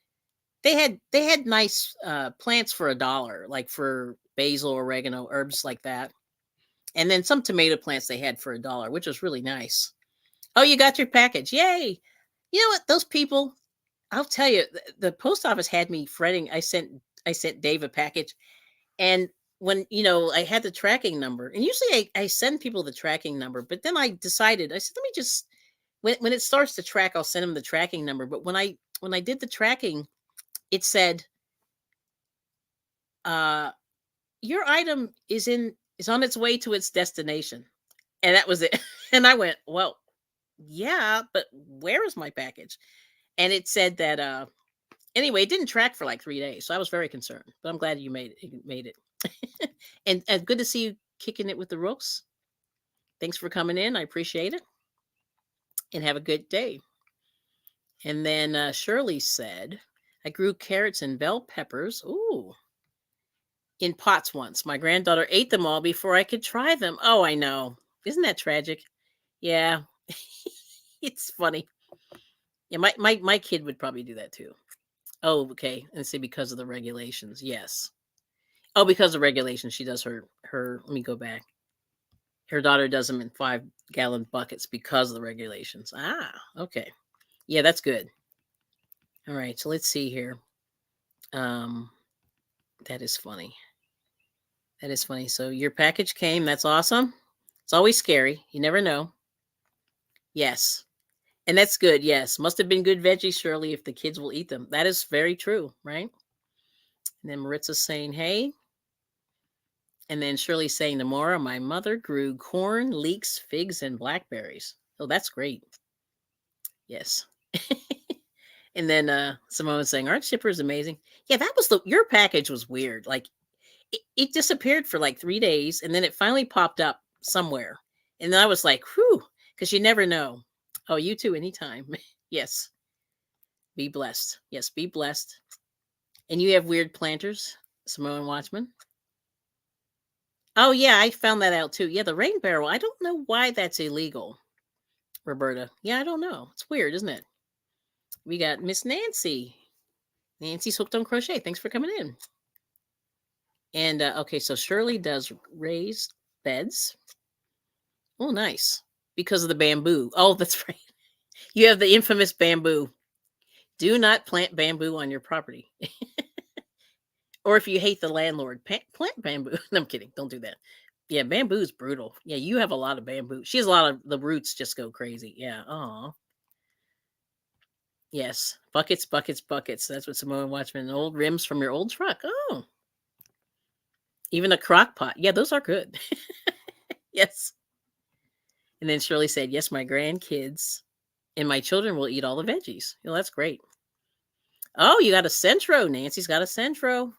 they had nice plants for $1, like for basil, oregano, herbs like that. And then some tomato plants they had for $1, which was really nice. Oh, you got your package. Yay. You know what? Those people, I'll tell you, the post office had me fretting. I sent Dave a package, and when I had the tracking number, and usually I send people the tracking number, but then I decided I said let me just when it starts to track, I'll send them the tracking number. But when I did the tracking, it said, your item is on its way to its destination, and that was it. And I went, well, yeah, but where is my package? And it said that anyway, it didn't track for like 3 days, so I was very concerned. But I'm glad you made it. You made it, and good to see you kicking it with the Rooks. Thanks for coming in. I appreciate it, and have a good day. And then Shirley said, I grew carrots and bell peppers. Ooh. In pots once. My granddaughter ate them all before I could try them. Oh, I know. Isn't that tragic? Yeah. It's funny. Yeah, my kid would probably do that too. Oh, okay. And say because of the regulations. Yes. Oh, because of regulations, she does her. Let me go back. Her daughter does them in 5-gallon buckets because of the regulations. Ah, okay. Yeah, that's good. All right. So let's see here. That is funny. That is funny. So your package came. That's awesome. It's always scary. You never know. Yes. And that's good. Yes. Must have been good veggies, Shirley, if the kids will eat them. That is very true, right? And then Maritza's saying, hey. And then Shirley saying, tomorrow, my mother grew corn, leeks, figs, and blackberries. Oh, that's great. Yes. And then Simone saying, aren't shippers amazing? Yeah, that was your package was weird. Like it disappeared for like 3 days, and then it finally popped up somewhere. And then I was like, whew, because you never know. Oh, you too, anytime. Yes. Be blessed. Yes, be blessed. And you have weird planters, Simone Watchman. Oh, yeah, I found that out too. Yeah, the rain barrel. I don't know why that's illegal, Roberta. Yeah, I don't know. It's weird, isn't it? We got Miss Nancy. Nancy's hooked on crochet. Thanks for coming in. And okay, so Shirley does raised beds. Oh, nice. Because of the bamboo. Oh, that's right. You have the infamous bamboo. Do not plant bamboo on your property. Or if you hate the landlord, plant bamboo. No, I'm kidding. Don't do that. Yeah, bamboo is brutal. Yeah, you have a lot of bamboo. She has a lot of the roots just go crazy. Yeah. Oh. Yes. Buckets, buckets, buckets. That's what Simone Watchman. Old rims from your old truck. Oh. Even a crock pot. Yeah, those are good. Yes. And then Shirley said, yes, my grandkids and my children will eat all the veggies. Well, that's great. Oh, you got a Centro. Nancy's got a Centro.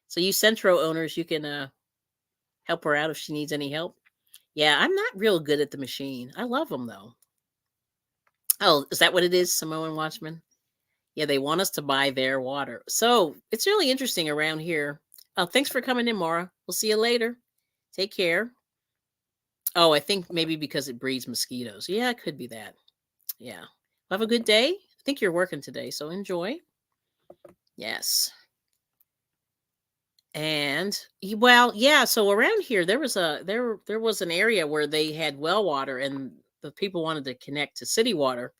So you Centro owners, you can help her out if she needs any help. Yeah, I'm not real good at the machine. I love them though. Oh, is that what it is, Samoan Watchman? Yeah, they want us to buy their water. So it's really interesting around here. Thanks for coming in, Maura. We'll see you later. Take care. Oh, I think maybe because it breeds mosquitoes. Yeah, it could be that. Yeah. Have a good day. I think you're working today, so enjoy. Yes. And well, yeah, so around here there was an area where they had well water and the people wanted to connect to city water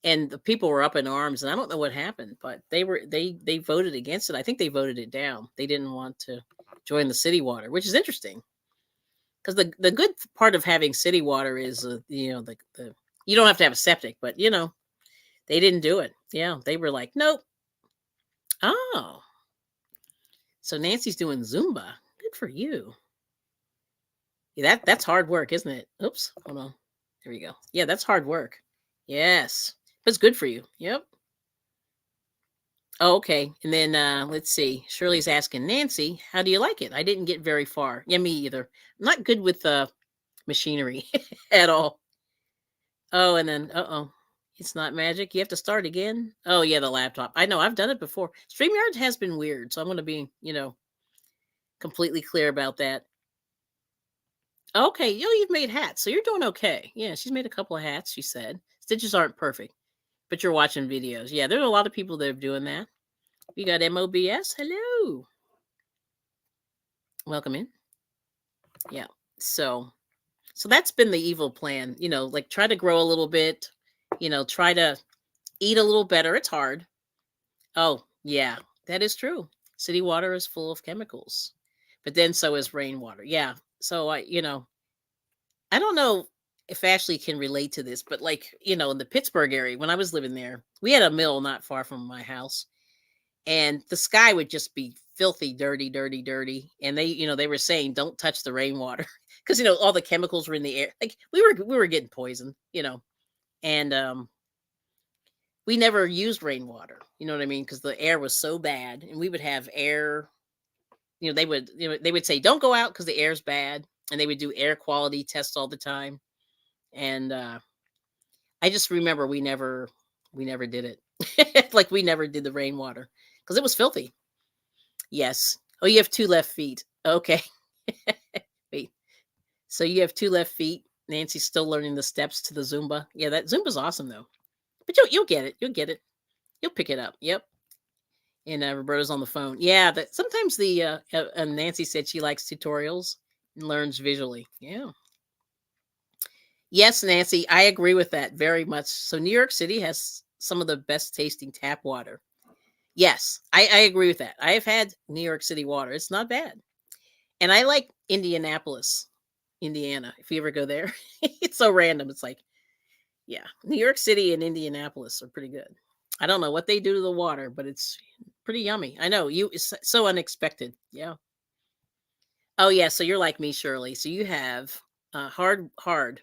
and the people were up in arms and I don't know what happened, but they voted against it. I think they voted it down. They didn't want to join the city water, which is interesting because the good part of having city water is the you don't have to have a septic, but they didn't do it. Yeah, they were like, nope. Oh, so Nancy's doing Zumba. Good for you. Yeah, that's hard work, isn't it? Oops, hold on. There we go. Yeah, that's hard work. Yes, but it's good for you. Yep. Oh, okay. And then let's see. Shirley's asking Nancy, "How do you like it?" I didn't get very far. Yeah, me either. I'm not good with machinery at all. Oh, and then oh, it's not magic. You have to start again. Oh yeah, the laptop. I know. I've done it before. StreamYard has been weird, so I'm going to be completely clear about that. Okay, you've made hats, so you're doing okay. Yeah, she's made a couple of hats. She said stitches aren't perfect, but you're watching videos. Yeah, there's a lot of people that are doing that. We got MOBS. Hello, welcome in. Yeah, so that's been the evil plan. Like try to grow a little bit. Try to eat a little better. It's hard. Oh yeah, that is true. City water is full of chemicals, but then so is rainwater. Yeah. So I don't know if Ashley can relate to this, but like, in the Pittsburgh area, when I was living there, we had a mill not far from my house, and the sky would just be filthy, dirty, dirty, dirty. And they were saying, don't touch the rainwater because all the chemicals were in the air. Like we were getting poisoned, and we never used rainwater. You know what I mean? Because the air was so bad, and we would have air. They would say, don't go out because the air's bad, and they would do air quality tests all the time. And I just remember we never did it. Like we never did the rainwater because it was filthy. Yes. Oh, you have two left feet. Okay. Wait. So you have two left feet. Nancy's still learning the steps to the Zumba. Yeah, that Zumba's awesome though. But you'll get it. You'll get it. You'll pick it up. Yep. And Roberta's on the phone. Yeah, that sometimes Nancy said she likes tutorials and learns visually. Yeah. Yes, Nancy, I agree with that very much. So New York City has some of the best tasting tap water. Yes, I agree with that. I have had New York City water. It's not bad. And I like Indianapolis, Indiana. If you ever go there, it's so random. It's like, yeah, New York City and Indianapolis are pretty good. I don't know what they do to the water, but it's pretty yummy. I know it's so unexpected. Yeah. Oh yeah, so you're like me, Shirley. So you have hard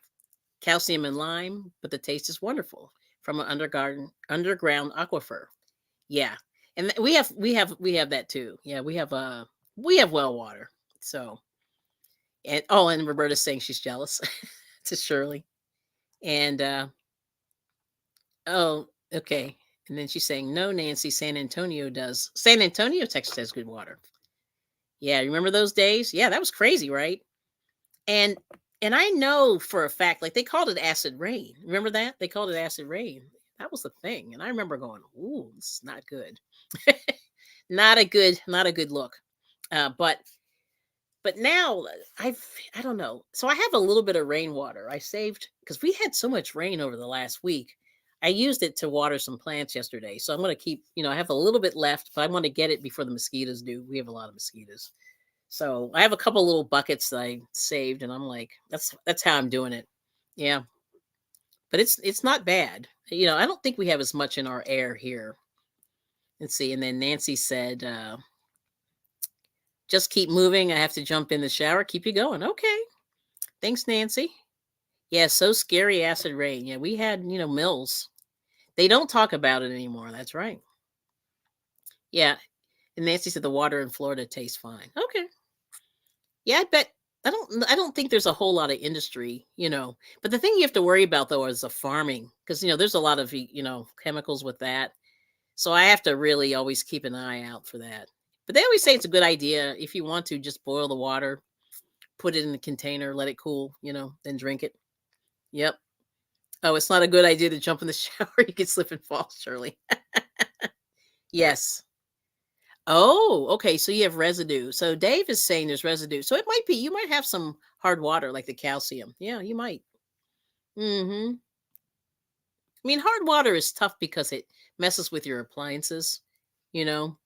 calcium and lime, but the taste is wonderful from an underground aquifer. Yeah, and we have that too. Yeah, we have well water. So and Roberta's saying she's jealous to Shirley, and oh okay, and then she's saying no, Nancy. San Antonio does. San Antonio, Texas has good water. Yeah, remember those days? Yeah, that was crazy, right? And and I know for a fact, like they called it acid rain. Remember that? They called it acid rain. That was the thing. And I remember going, ooh, this is not good. Not a good look. But now I don't know. So I have a little bit of rainwater. I saved because we had so much rain over the last week. I used it to water some plants yesterday. So I'm gonna keep, I have a little bit left, but I want to get it before the mosquitoes do. We have a lot of mosquitoes. So I have a couple little buckets that I saved, and I'm like, that's how I'm doing it. Yeah, but it's not bad. I don't think we have as much in our air here. Let's see. And then Nancy said, "Just keep moving. I have to jump in the shower. Keep you going." Okay, thanks, Nancy. Yeah, so scary acid rain. Yeah, we had mills. They don't talk about it anymore. That's right. Yeah, and Nancy said the water in Florida tastes fine. Okay. Yeah, I bet I don't think there's a whole lot of industry, But the thing you have to worry about though is the farming, because there's a lot of chemicals with that. So I have to really always keep an eye out for that. But they always say it's a good idea if you want to just boil the water, put it in the container, let it cool, then drink it. Yep. Oh, it's not a good idea to jump in the shower. You can slip and fall, Shirley. Yes. Oh, okay. So you have residue. So Dave is saying there's residue. So it might be, you might have some hard water like the calcium. Yeah, you might. I mean, hard water is tough because it messes with your appliances, you know.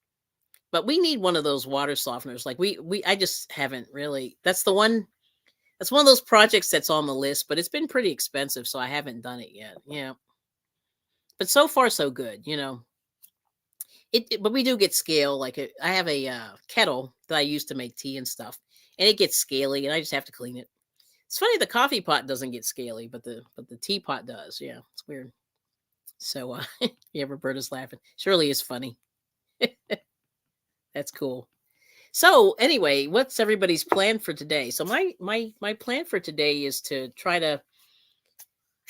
But we need one of those water softeners. Like I just haven't really. That's one of those projects that's on the list, but it's been pretty expensive, so I haven't done it yet. Yeah. But so far so good. But we do get scale. Like I have a kettle that I use to make tea and stuff, and it gets scaly, and I just have to clean it. It's funny the coffee pot doesn't get scaly, but the teapot does. Yeah, it's weird. So yeah, Roberta's laughing. Shirley is funny. That's cool. So anyway, what's everybody's plan for today? So my plan for today is to try to.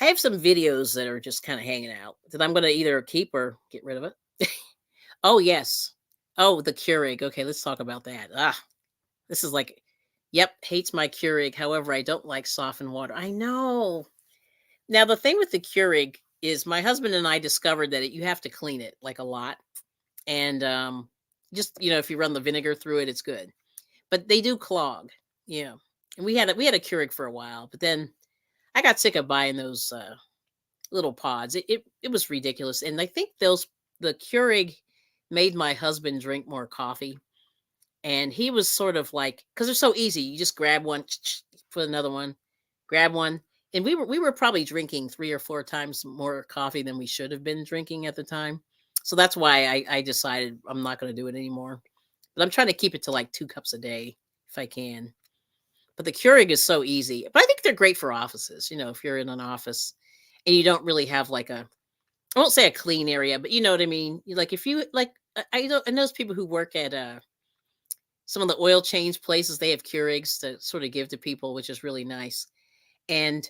I have some videos that are just kind of hanging out that I'm going to either keep or get rid of it. Oh, yes. Oh, the Keurig. Okay, let's talk about that. This is like, yep, hates my Keurig. However, I don't like softened water. I know. Now, the thing with the Keurig is my husband and I discovered that you have to clean it like a lot. And just, if you run the vinegar through it, it's good. But they do clog. Yeah. And we had a Keurig for a while, but then I got sick of buying those little pods. It was ridiculous. And I think the Keurig made my husband drink more coffee. And he was sort of like, because they're so easy, you just grab one, put another one, grab one. And we were probably drinking 3 or 4 times more coffee than we should have been drinking at the time. So that's why I decided I'm not going to do it anymore. But I'm trying to keep it to like 2 cups a day if I can. But the Keurig is so easy. But I think they're great for offices. If you're in an office and you don't really have like I won't say a clean area, but you know what I mean. Like if you like, I know people who work at some of the oil change places. They have Keurigs to sort of give to people, which is really nice. And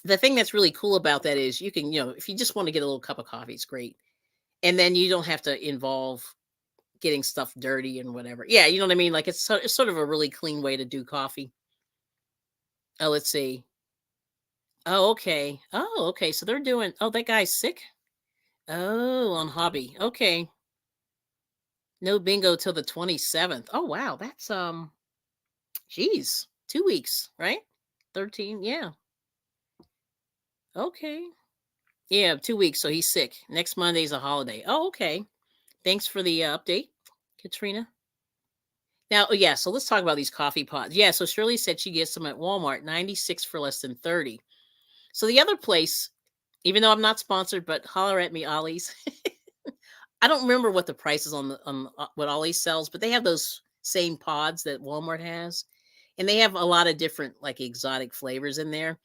the thing that's really cool about that is you can, if you just want to get a little cup of coffee, it's great. And then you don't have to involve getting stuff dirty and whatever. Yeah, you know what I mean? Like it's sort of a really clean way to do coffee. Oh, let's see. Oh, okay. Oh, okay. So they're doing, oh, that guy's sick. Oh, on hobby. Okay. No bingo till the 27th. Oh, wow. That's, geez, 2 weeks, right? 13. Yeah. Okay. Yeah, 2 weeks. So he's sick. Next Monday's a holiday. Oh, okay. Thanks for the update, Katrina. Now, oh, yeah, so let's talk about these coffee pods. Yeah, so Shirley said she gets them at Walmart, 96 for less than 30. So the other place, even though I'm not sponsored, but holler at me, Ollie's. I don't remember what the price is on what Ollie's sells, but they have those same pods that Walmart has, and they have a lot of different like exotic flavors in there.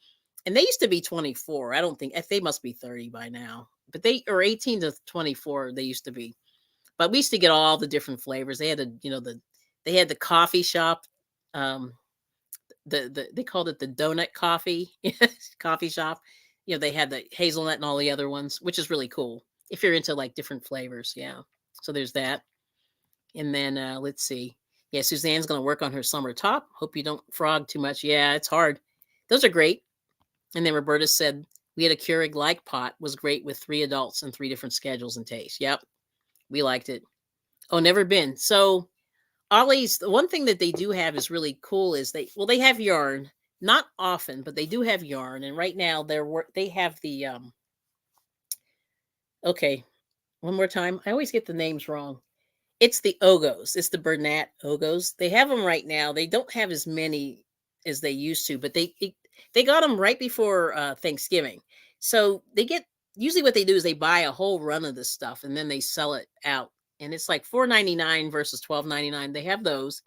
And they used to be 24. I don't think they must be 30 by now, but they are 18 to 24. They used to be, but we used to get all the different flavors. They had they had the coffee shop. They called it the donut coffee coffee shop. They had the hazelnut and all the other ones, which is really cool if you're into like different flavors. Yeah. So there's that. And then let's see. Yeah, Suzanne's gonna work on her summer top. Hope you don't frog too much. Yeah, it's hard. Those are great. And then Roberta said we had a Keurig like pot, was great with 3 adults and 3 different schedules and tastes. Yep. We liked it. Oh, never been. So Ollie's, the one thing that they do have is really cool is they have yarn, not often, but they do have yarn. And right now they have the okay, one more time. I always get the names wrong. It's the Ogos. It's the Bernat Ogos. They have them right now. They don't have as many as they used to, but they got them right before Thanksgiving. So they get, usually what they do is they buy a whole run of this stuff and then they sell it out. And it's like $4.99 versus $12.99. They have those.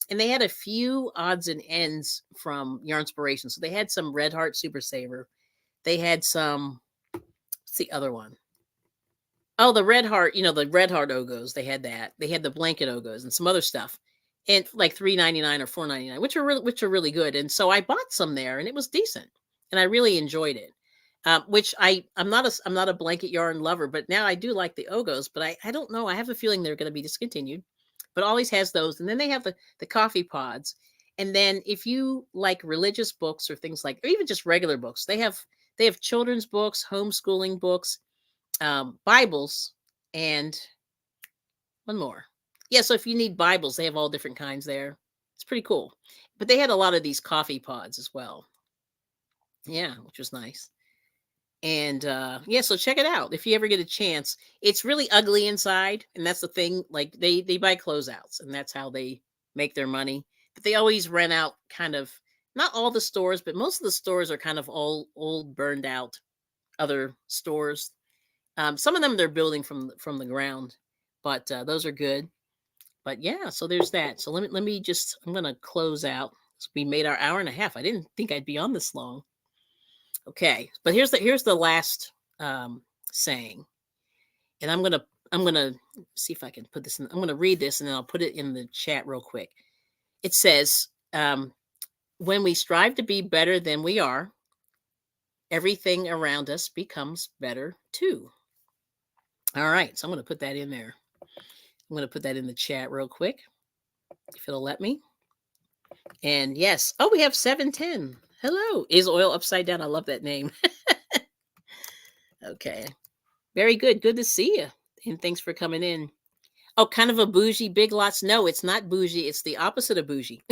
And they had a few odds and ends from Yarnspiration. So they had some Red Heart Super Saver. They had some, what's the other one? Oh, the Red Heart, the Red Heart Ogos. They had that. They had the blanket Ogos and some other stuff. and like $3.99 or $4.99, which are really good. And so I bought some there, and it was decent, and I really enjoyed it. Which I'm not a blanket yarn lover, but now I do like the Ogos. But I don't know. I have a feeling they're going to be discontinued. But always has those, and then they have the coffee pods. And then if you like religious books or things like, or even just regular books, they have children's books, homeschooling books, Bibles, and one more. Yeah, so if you need Bibles, they have all different kinds there. It's pretty cool. But they had a lot of these coffee pods as well. Yeah, which was nice. And yeah, so check it out if you ever get a chance. It's really ugly inside, and that's the thing. Like they buy closeouts, and that's how they make their money. But they always rent out kind of, not all the stores, but most of the stores are kind of all old, burned out other stores. Some of them they're building from the ground, but those are good. But yeah, so there's that. So let me just, I'm gonna close out. We made our hour and a half. I didn't think I'd be on this long. Okay, but here's the last saying, and I'm gonna see if I can put this in. I'm gonna read this, and then I'll put it in the chat real quick. It says, "When we strive to be better than we are, everything around us becomes better too." All right, so I'm gonna put that in there. I'm gonna put that in the chat real quick, if it'll let me. And yes, oh, we have 710. Hello, is oil upside down? I love that name. Okay. Very good. Good to see you. And thanks for coming in. Oh, kind of a bougie Big Lots. No, it's not bougie. It's the opposite of bougie.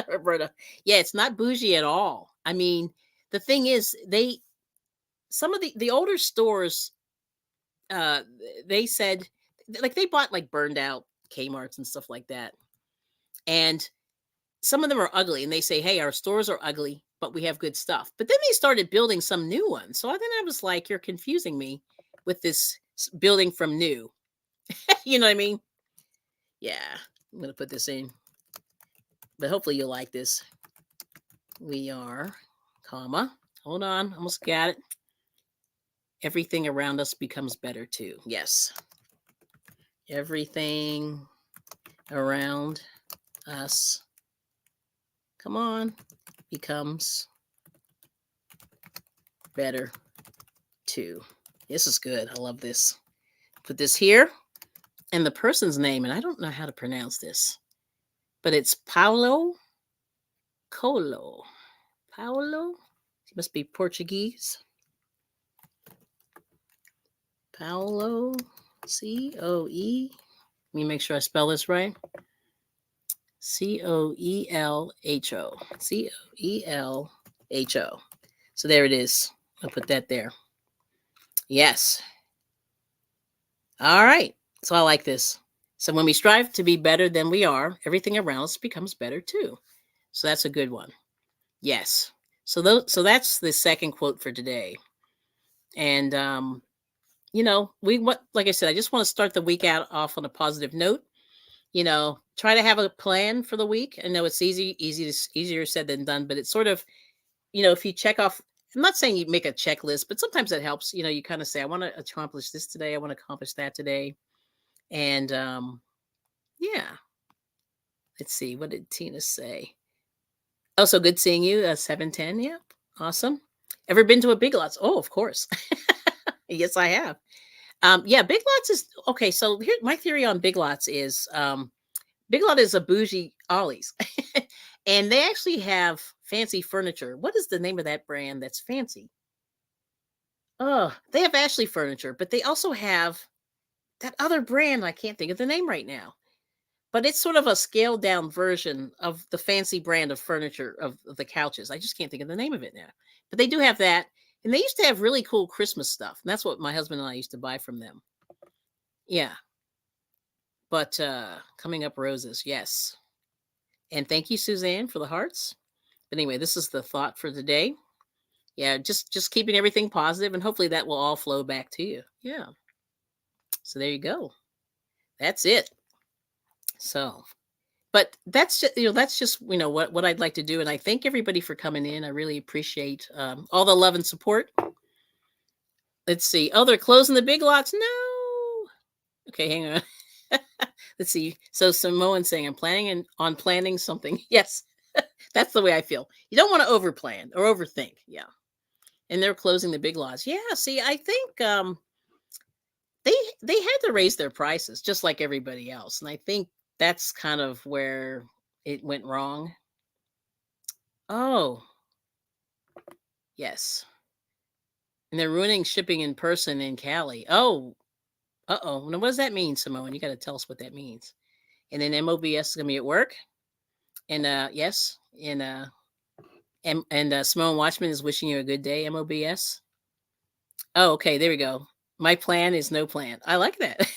Roberta. Yeah, it's not bougie at all. I mean, the thing is, some of the older stores, uh, they said, like, they bought like burned out Kmart's and stuff like that. And some of them are ugly, and they say, hey, our stores are ugly, but we have good stuff. But then they started building some new ones. So then I was like, you're confusing me with this building from new. You know what I mean? Yeah, I'm going to put this in. But hopefully you'll like this. We are, comma, hold on, almost got it. Everything around us becomes better too. Yes. Everything around us, come on, becomes better too. This is good. I love this. Put this here. And the person's name, and I don't know how to pronounce this, but it's Paulo Colo. Paulo? He must be Portuguese. Paulo, C-O-E. Let me make sure I spell this right. C-O-E-L-H-O. C-O-E-L-H-O. So there it is. I'll put that there. Yes. All right. So I like this. So when we strive to be better than we are, everything around us becomes better too. So that's a good one. Yes. So that's the second quote for today. And like I said, I just want to start the week out off on a positive note. Try to have a plan for the week. I know it's easier said than done, but it's sort of, if you check off, I'm not saying you make a checklist, but sometimes that helps. You kind of say, I want to accomplish this today. I want to accomplish that today. And yeah, let's see. What did Tina say? Oh, so good seeing you. 710. Yeah. Awesome. Ever been to a Big Lots? Oh, of course. Yes, I have. Yeah, Big Lots is okay. So here, my theory on Big Lots is, Big Lot is a bougie Ollie's, and they actually have fancy furniture. What is the name of that brand that's fancy? Oh, they have Ashley Furniture, but they also have that other brand. I can't think of the name right now, but it's sort of a scaled down version of the fancy brand of furniture of the couches. I just can't think of the name of it now, but they do have that. And they used to have really cool Christmas stuff. And that's what my husband and I used to buy from them. Yeah. But coming up roses, yes. And thank you, Suzanne, for the hearts. But anyway, this is the thought for today. Yeah, just keeping everything positive, and hopefully that will all flow back to you. Yeah. So there you go. That's it. So, but that's just what I'd like to do. And I thank everybody for coming in. I really appreciate all the love and support. Let's see. Oh, they're closing the Big Lots. No. Okay, hang on. Let's see. So Samoan saying, I'm on planning something. Yes, that's the way I feel. You don't want to overplan or overthink. Yeah. And they're closing the big lots. Yeah. See, I think they they had to raise their prices just like everybody else. And I think that's kind of where it went wrong. Oh, yes. And they're ruining shipping in person in Cali. Oh, uh-oh. Now, what does that mean, Simone? You got to tell us what that means. And then MOBS is going to be at work. And yes. And Simone Watchman is wishing you a good day, MOBS. Oh, okay. There we go. My plan is no plan. I like that.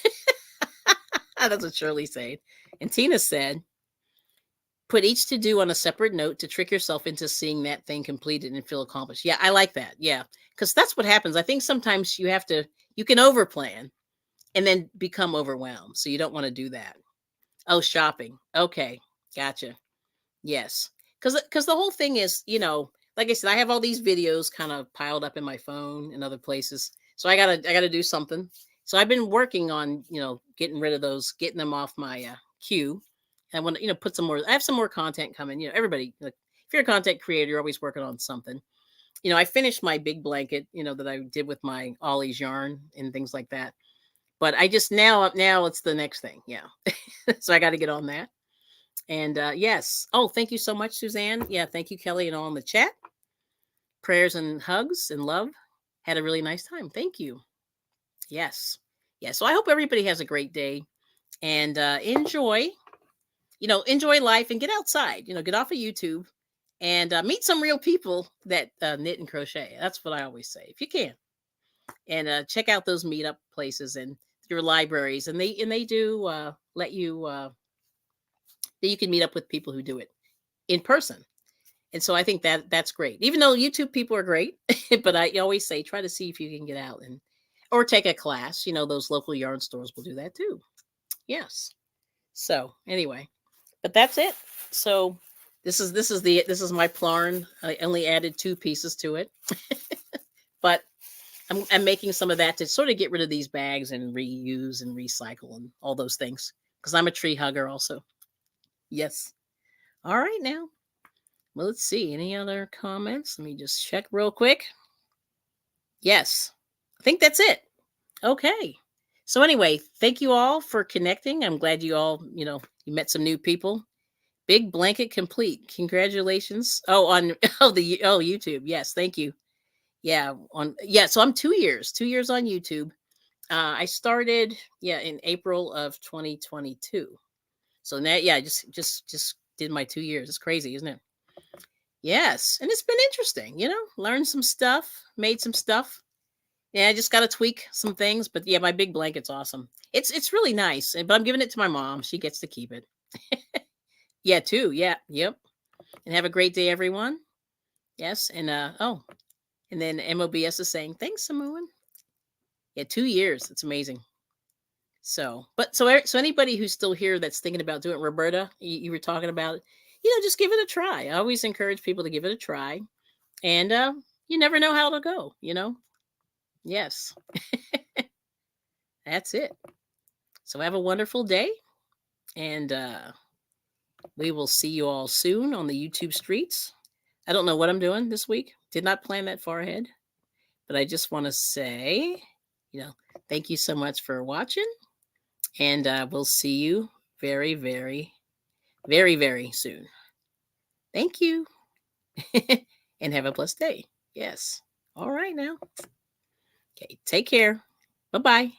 That's what Shirley said. And Tina said, put each to do on a separate note to trick yourself into seeing that thing completed and feel accomplished. Yeah, I like that. Yeah. Because that's what happens. I think sometimes you can overplan and then become overwhelmed. So you don't want to do that. Oh, shopping. Okay. Gotcha. Yes. Because the whole thing is, like I said, I have all these videos kind of piled up in my phone and other places. So I gotta do something. So I've been working on, getting rid of those, getting them off my queue. I want to, put some more. I have some more content coming. Everybody, like, if you're a content creator, you're always working on something. I finished my big blanket, that I did with my Ollie's yarn and things like that. But I just now it's the next thing. Yeah. So I got to get on that. And yes. Oh, thank you so much, Suzanne. Yeah. Thank you, Kelly, and all in the chat. Prayers and hugs and love. Had a really nice time. Thank you. Yes. Yeah. So I hope everybody has a great day and enjoy life and get outside, get off of YouTube and meet some real people that knit and crochet. That's what I always say, if you can. And check out those meetup places and your libraries. And they do let you, that you can meet up with people who do it in person. And so I think that's great. Even though YouTube people are great, but I always say, try to see if you can get out or take a class. Those local yarn stores will do that too. Yes. So anyway, but that's it. So this is my plarn. I only added 2 pieces to it, but I'm making some of that to sort of get rid of these bags and reuse and recycle and all those things because I'm a tree hugger also. Yes. All right now. Well, let's see. Any other comments? Let me just check real quick. Yes. I think that's it. Okay. So anyway, thank you all for connecting. I'm glad you all, you met some new people. Big blanket complete. Congratulations. Oh, on YouTube. Yes, thank you. Yeah, so I'm 2 years on YouTube. I started in April of 2022. So now I just did my 2 years. It's crazy, isn't it? Yes, and it's been interesting, learned some stuff, made some stuff. Yeah, I just got to tweak some things, but yeah, my big blanket's awesome. It's really nice, but I'm giving it to my mom. She gets to keep it. Yeah, too. Yeah, yep. And have a great day, everyone. Yes, and and then MOBS is saying thanks, Samoan. Yeah, 2 years. It's amazing. So anybody who's still here that's thinking about doing it, Roberta, you were talking about, just give it a try. I always encourage people to give it a try, and you never know how it'll go. Yes, that's it. So have a wonderful day, and we will see you all soon on the YouTube streets. I don't know what I'm doing this week. Did not plan that far ahead, but I just want to say, thank you so much for watching, and we'll see you very, very, very, very soon. Thank you, and have a blessed day. Yes. All right now. Okay. Take care. Bye-bye.